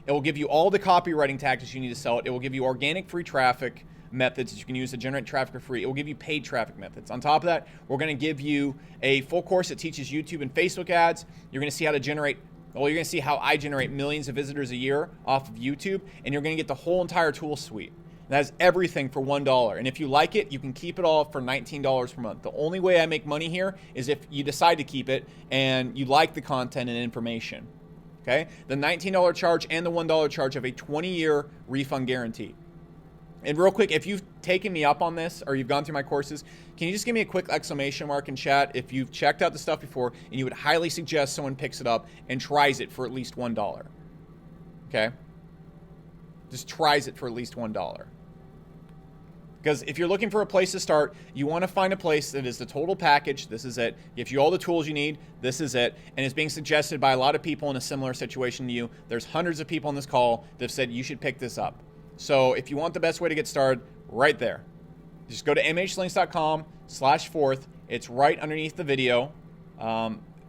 It will give you all the copywriting tactics you need to sell it. It will give you organic free traffic methods that you can use to generate traffic for free. It will give you paid traffic methods. On top of that, we're going to give you a full course that teaches YouTube and Facebook ads. You're going to see how to generate, well, you're going to see how I generate millions of visitors a year off of YouTube, and you're going to get the whole entire tool suite. And that is everything for $1. And if you like it, you can keep it all for $19 per month. The only way I make money here is if you decide to keep it and you like the content and information. Okay? The $19 charge and the $1 charge have a 20-year refund guarantee. And real quick, if you've taken me up on this or you've gone through my courses, can you just give me a quick exclamation mark in chat if you've checked out the stuff before and you would highly suggest someone picks it up and tries it for at least $1? Okay? Just tries it for at least $1. Because if you're looking for a place to start, you want to find a place that is the total package. This is it. Gives you all the tools you need. This is it. And it's being suggested by a lot of people in a similar situation to you. There's hundreds of people on this call that have said you should pick this up. So if you want the best way to get started, right there. Just go to mhlinks.com/4th. It's right underneath the video.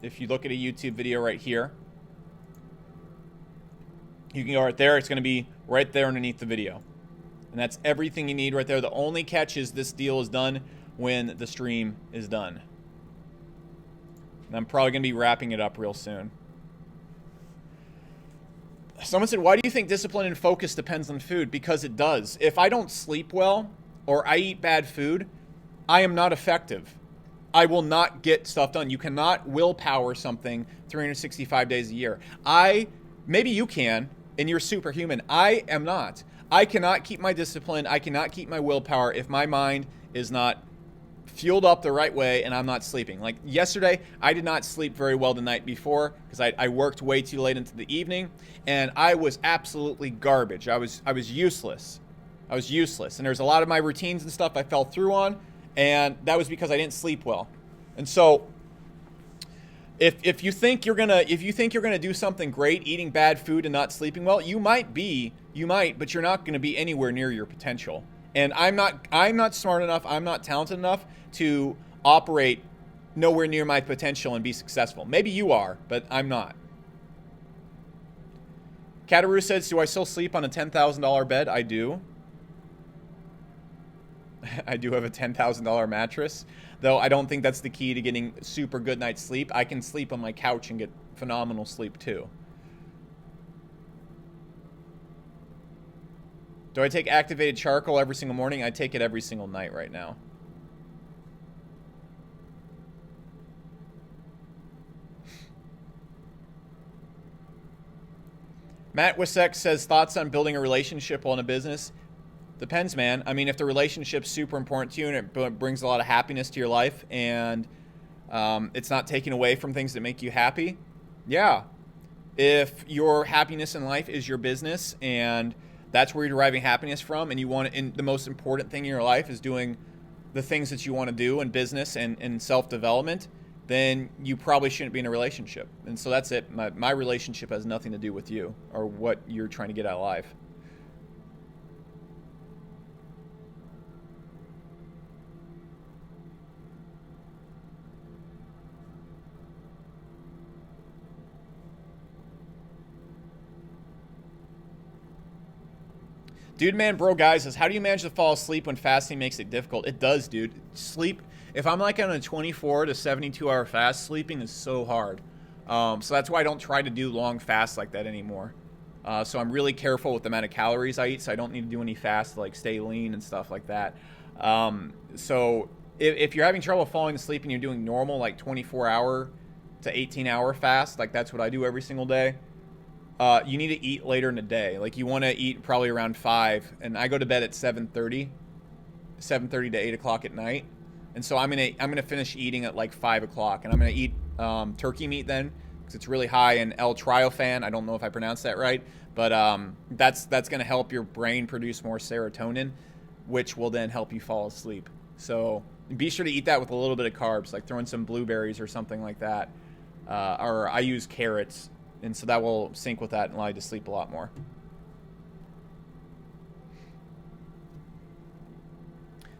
If you look at a YouTube video right here, you can go right there. It's going to be right there underneath the video. And that's everything you need right there. The only catch is this deal is done when the stream is done. And I'm probably going to be wrapping it up real soon. Someone said, why do you think discipline and focus depends on food? Because it does. If I don't sleep well or I eat bad food, I am not effective. I will not get stuff done. You cannot willpower something 365 days a year. Maybe you can, and you're superhuman. I am not. I cannot keep my discipline. I cannot keep my willpower if my mind is not fueled up the right way and I'm not sleeping. Like yesterday, I did not sleep very well the night before because I worked way too late into the evening and I was absolutely garbage. I was useless. I was useless. And there's a lot of my routines and stuff I fell through on, and that was because I didn't sleep well. And so if you think you're gonna do something great eating bad food and not sleeping well, you might, but you're not gonna be anywhere near your potential. And I'm not smart enough, I'm not talented enough to operate nowhere near my potential and be successful. Maybe you are, but I'm not. Kataru says, do I still sleep on a $10,000 bed? I do. I do have a $10,000 mattress, though I don't think that's the key to getting super good night's sleep. I can sleep on my couch and get phenomenal sleep too. Do I take activated charcoal every single morning? I take it every single night right now. Matt Wisek says, thoughts on building a relationship while in a business? Depends, man. I mean, if the relationship's super important to you and it brings a lot of happiness to your life and it's not taking away from things that make you happy, yeah. If your happiness in life is your business and that's where you're deriving happiness from and you want to, and the most important thing in your life is doing the things that you want to do in business and self-development, then you probably shouldn't be in a relationship. And so that's it. My relationship has nothing to do with you or what you're trying to get out of life. Dude, man, bro, guys says, how do you manage to fall asleep when fasting makes it difficult? It does, dude. Sleep. If I'm like on a 24 to 72 hour fast, sleeping is so hard. So that's why I don't try to do long fasts like that anymore. So I'm really careful with the amount of calories I eat, so I don't need to do any fasts to like stay lean and stuff like that. So if you're having trouble falling asleep and you're doing normal like 24 hour to 18 hour fast, like that's what I do every single day, you need to eat later in the day. Like you want to eat probably around 5, and I go to bed at 7:30 to 8 o'clock at night. And so I'm gonna finish eating at like 5 o'clock, and I'm gonna eat turkey meat then, because it's really high in L-tryptophan. I don't know if I pronounced that right, but that's gonna help your brain produce more serotonin, which will then help you fall asleep. So be sure to eat that with a little bit of carbs, like throwing some blueberries or something like that. Or I use carrots, and so that will sync with that and allow you to sleep a lot more.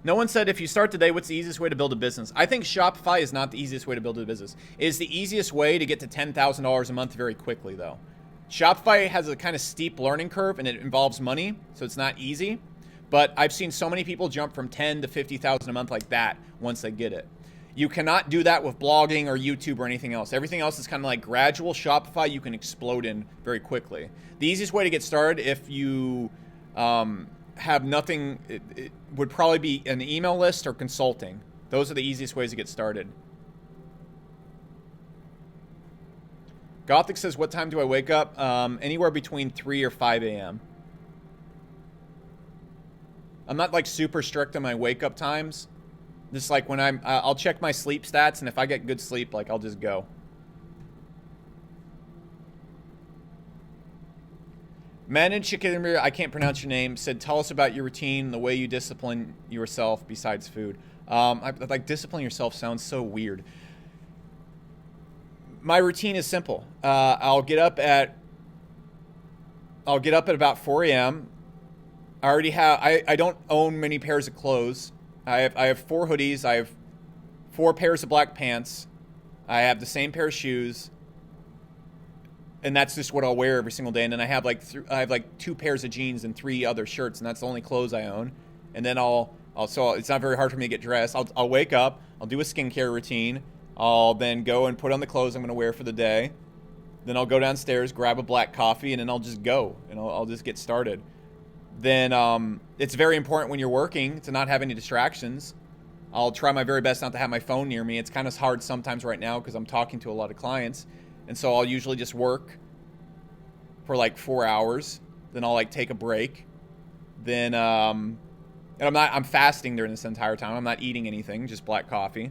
No one said, if you start today, what's the easiest way to build a business? I think Shopify is not the easiest way to build a business. It is the easiest way to get to $10,000 a month very quickly, though. Shopify has a kind of steep learning curve, and it involves money, so it's not easy. But I've seen so many people jump from $10,000 to $50,000 a month like that once they get it. You cannot do that with blogging or YouTube or anything else. Everything else is kind of like gradual. Shopify, you can explode in very quickly. The easiest way to get started, if you have nothing, it would probably be an email list or consulting. Those are the easiest ways to get started. Gothic says, what time do I wake up? Anywhere between 3 or 5 a.m. I'm not like super strict on my wake up times. Just like when I'll check my sleep stats, and if I get good sleep, like I'll just go. Manage Chicken, I can't pronounce your name, said, tell us about your routine, the way you discipline yourself besides food. Like discipline yourself sounds so weird. My routine is simple. I'll get up at about 4 a.m. I don't own many pairs of clothes. I have 4 hoodies. I have 4 pairs of black pants. I have the same pair of shoes. And that's just what I'll wear every single day. And then I have like 2 pairs of jeans and 3 other shirts, and that's the only clothes I own. And then so it's not very hard for me to get dressed. I'll wake up, I'll do a skincare routine. I'll then go and put on the clothes I'm going to wear for the day. Then I'll go downstairs, grab a black coffee, and then I'll just go. And I'll just get started. Then it's very important when you're working to not have any distractions. I'll try my very best not to have my phone near me. It's kind of hard sometimes right now because I'm talking to a lot of clients. And so I'll usually just work for like 4 hours. Then I'll like take a break. Then, and I'm fasting during this entire time. I'm not eating anything, just black coffee.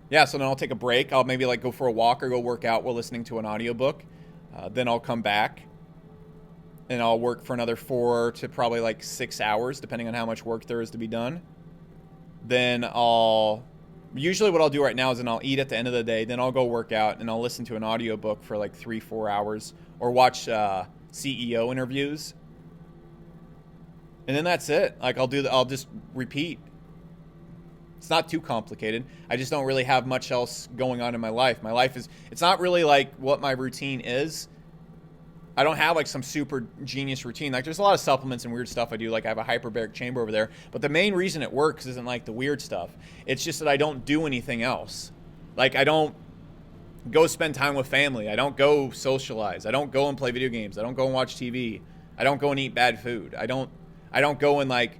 Yeah, so then I'll take a break. I'll maybe like go for a walk or go work out while listening to an audiobook. Then I'll come back and I'll work for another 4 to probably like 6 hours, depending on how much work there is to be done. Then usually what I'll do right now is then I'll eat at the end of the day. Then I'll go work out and I'll listen to an audiobook for like 3-4 hours or watch CEO interviews. And then that's it. Like I'll just repeat. It's not too complicated. I just don't really have much else going on in my life. My life it's not really like what my routine is. I don't have like some super genius routine. Like there's a lot of supplements and weird stuff I do. Like I have a hyperbaric chamber over there. But the main reason it works isn't like the weird stuff. It's just that I don't do anything else. Like I don't go spend time with family. I don't go socialize. I don't go and play video games. I don't go and watch TV. I don't go and eat bad food. I don't go and like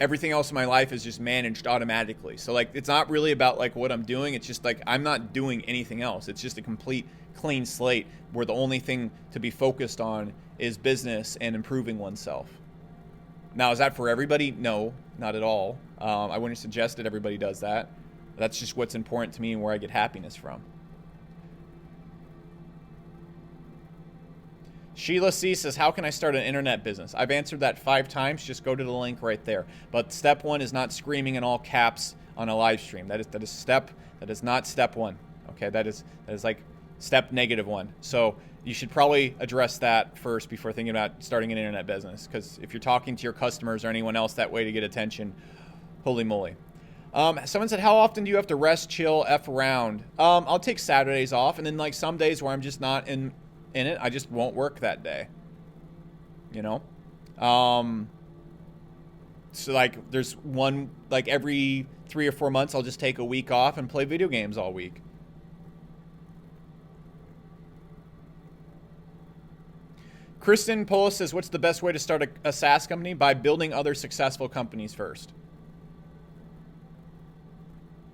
everything else in my life is just managed automatically. So like it's not really about like what I'm doing. It's just like I'm not doing anything else. It's just a complete clean slate where the only thing to be focused on is business and improving oneself. Now, is that for everybody? No, not at all. I wouldn't suggest that everybody does that. That's just what's important to me and where I get happiness from. Sheila C says, how can I start an internet business? I've answered that 5 times. Just go to the link right there. But step 1 is not screaming in all caps on a live stream. That is not step 1. Okay, that is like step -1. So you should probably address that first before thinking about starting an internet business. Because if you're talking to your customers or anyone else that way to get attention, holy moly. Someone said, how often do you have to rest, chill, F around? I'll take Saturdays off, and then like some days where I'm just not in it, I just won't work that day. You know? So like there's one, like every 3 or 4 months, I'll just take a week off and play video games all week. Kristen Polis says, what's the best way to start a SaaS company? By building other successful companies first.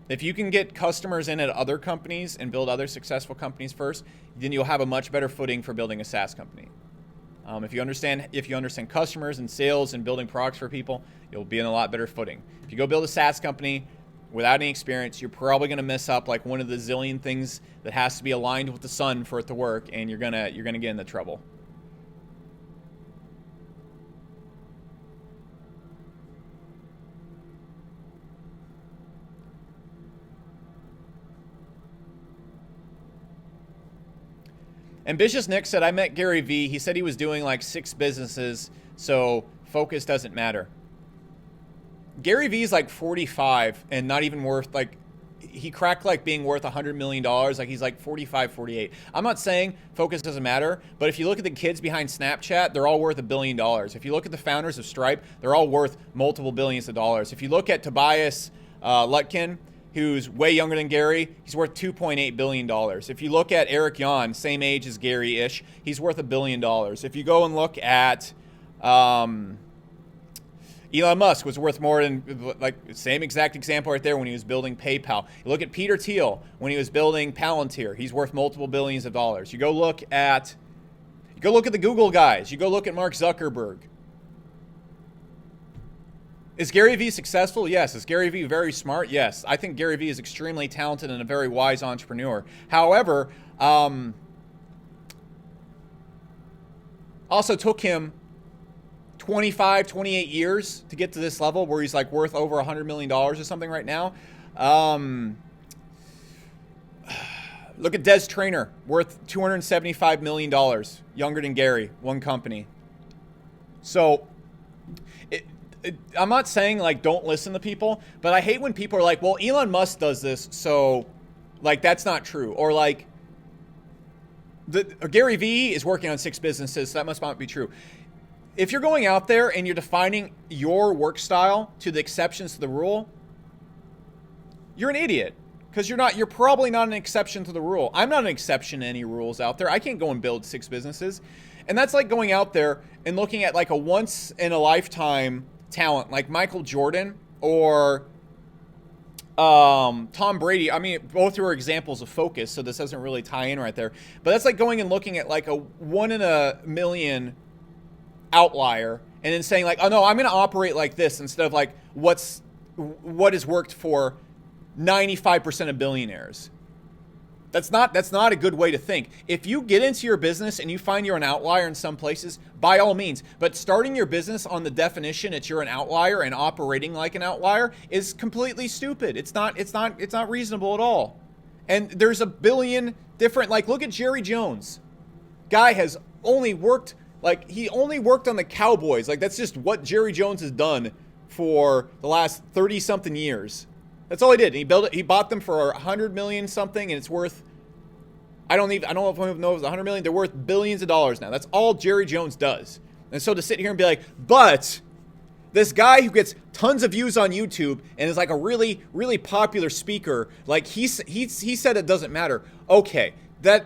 If you can get customers in at other companies and build other successful companies first, then you'll have a much better footing for building a SaaS company. If you understand customers and sales and building products for people, you'll be in a lot better footing. If you go build a SaaS company without any experience, you're probably going to mess up like one of the zillion things that has to be aligned with the sun for it to work, and you're gonna get into trouble. Ambitious Nick said, I met Gary Vee. He said he was doing like 6 businesses, so focus doesn't matter. Gary Vee's like 45 and not even worth like, he cracked like being worth $100 million. Like he's like 45, 48. I'm not saying focus doesn't matter, but if you look at the kids behind Snapchat, they're all worth $1 billion. If you look at the founders of Stripe, they're all worth multiple billions of dollars. If you look at Tobias Lutkin, who's way younger than Gary, he's worth $2.8 billion. If you look at Eric Yuan, same age as Gary-ish, he's worth $1 billion. If you go and look at Elon Musk, was worth more than, like, same exact example right there when he was building PayPal. You look at Peter Thiel when he was building Palantir, he's worth multiple billions of dollars. You go look at the Google guys. You go look at Mark Zuckerberg. Is Gary Vee successful? Yes. Is Gary Vee very smart? Yes. I think Gary Vee is extremely talented and a very wise entrepreneur. However, also took him 25, 28 years to get to this level where he's like worth over $100 million or something right now. Look at Des Traynor, worth $275 million, younger than Gary, one company. So I'm not saying like don't listen to people, but I hate when people are like, well, Elon Musk does this, so like that's not true. Or like Gary Vee is working on 6 businesses, so that must not be true. If you're going out there and you're defining your work style to the exceptions to the rule, you're an idiot. Because you're probably not an exception to the rule. I'm not an exception to any rules out there. I can't go and build 6 businesses. And that's like going out there and looking at like a once in a lifetime talent like Michael Jordan or Tom Brady. I mean, both are examples of focus, so this doesn't really tie in right there. But that's like going and looking at like a 1 in a million outlier and then saying like, oh no, I'm going to operate like this instead of like what has worked for 95% of billionaires. That's not a good way to think. If you get into your business and you find you're an outlier in some places, by all means, but starting your business on the definition that you're an outlier and operating like an outlier is completely stupid. It's not reasonable at all. And there's a billion different, like look at Jerry Jones. Guy has only worked he only worked on the Cowboys. Like that's just what Jerry Jones has done for the last 30 something years. That's all he did. He built it. He bought them for 100 million something, and it's worth. I don't know if anyone knows 100 million. They're worth billions of dollars now. That's all Jerry Jones does. And so to sit here and be like, but this guy who gets tons of views on YouTube and is like a really, really popular speaker, like he said it doesn't matter. Okay, I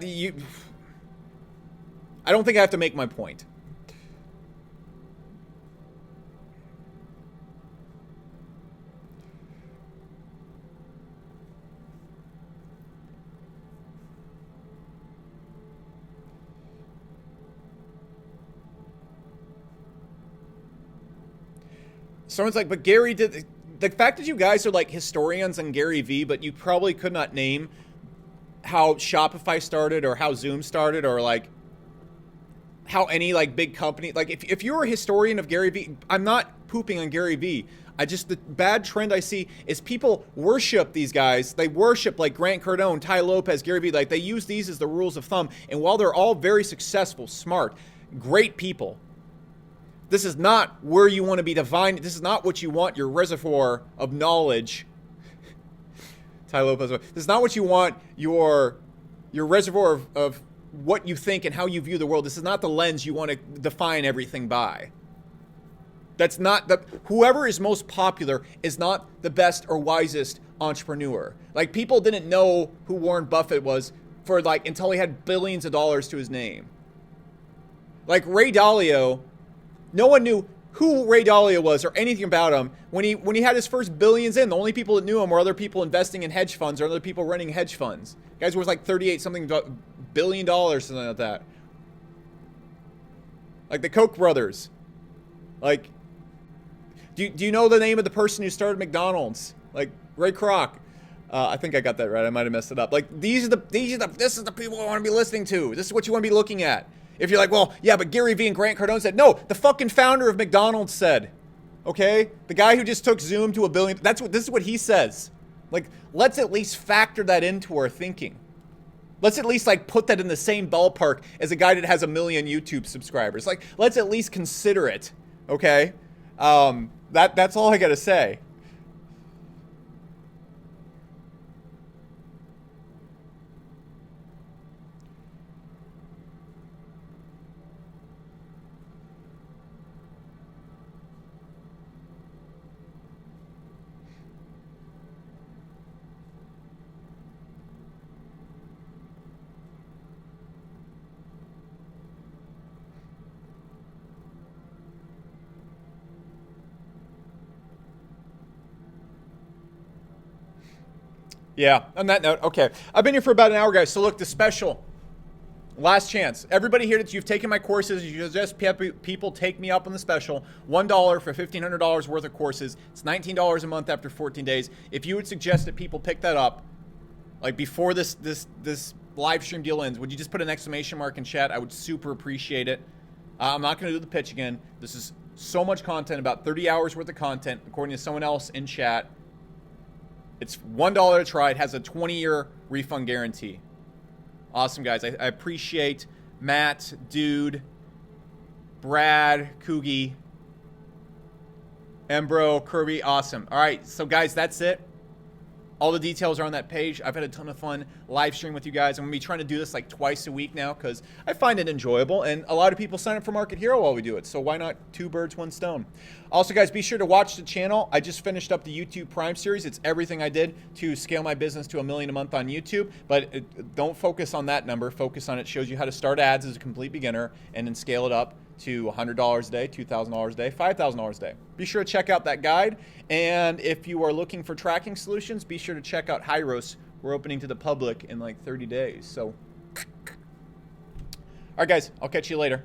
don't think I have to make my point. Someone's like, but Gary did. The fact that you guys are like historians on Gary Vee, but you probably could not name how Shopify started or how Zoom started or like how any like big company, like if you're a historian of Gary Vee, I'm not pooping on Gary Vee. The bad trend I see is people worship these guys. They worship like Grant Cardone, Ty Lopez, Gary Vee. Like they use these as the rules of thumb. And while they're all very successful, smart, great people, this is not where you want to be defined. This is not what you want your reservoir of knowledge. Ty Lopez. This is not what you want your reservoir of what you think and how you view the world. This is not the lens you want to define everything by. That's not whoever is most popular is not the best or wisest entrepreneur. Like people didn't know who Warren Buffett was for like until he had billions of dollars to his name. Like Ray Dalio, no one knew who Ray Dalio was or anything about him when he had his first billions in. The only people that knew him were other people investing in hedge funds or other people running hedge funds. Guys worth like 38 something billion dollars, something like that. Like the Koch brothers. Like, do you know the name of the person who started McDonald's? Like Ray Kroc. I think I got that right. I might have messed it up. Like this is the people I want to be listening to. This is what you want to be looking at. If you're like, well, yeah, but Gary Vee and Grant Cardone said, no, the fucking founder of McDonald's said, okay? The guy who just took Zoom to $1 billion, this is what he says. Like, let's at least factor that into our thinking. Let's at least like put that in the same ballpark as a guy that has 1 million YouTube subscribers. Like, let's at least consider it, okay? That's all I gotta say. Yeah, on that note, okay. I've been here for about an hour, guys. So look, the special Last chance. Everybody here that you've taken my courses, you suggest people take me up on the special. $1 for $1,500 worth of courses. It's $19 a month after 14 days. If you would suggest that people pick that up, like before this live stream deal ends, would you just put an exclamation mark in chat? I would super appreciate it. I'm not going to do the pitch again. This is so much content, about 30 hours worth of content, according to someone else in chat. It's $1 to try. It has a 20-year refund guarantee. Awesome, guys. I appreciate Matt, Dude, Brad, Coogie, Embro, Kirby. Awesome. All right, so guys, that's it. All the details are on that page. I've had a ton of fun live stream with you guys. I'm going to be trying to do this like twice a week now because I find it enjoyable. And a lot of people sign up for Market Hero while we do it. So why not 2 birds, 1 stone? Also, guys, be sure to watch the channel. I just finished up the YouTube Prime series. It's everything I did to scale my business to $1 million a month on YouTube. But don't focus on that number. Focus on it. Shows you how to start ads as a complete beginner and then scale it up to $100 a day, $2,000 a day, $5,000 a day. Be sure to check out that guide. And if you are looking for tracking solutions, be sure to check out Hyros. We're opening to the public in like 30 days. So, all right, guys, I'll catch you later.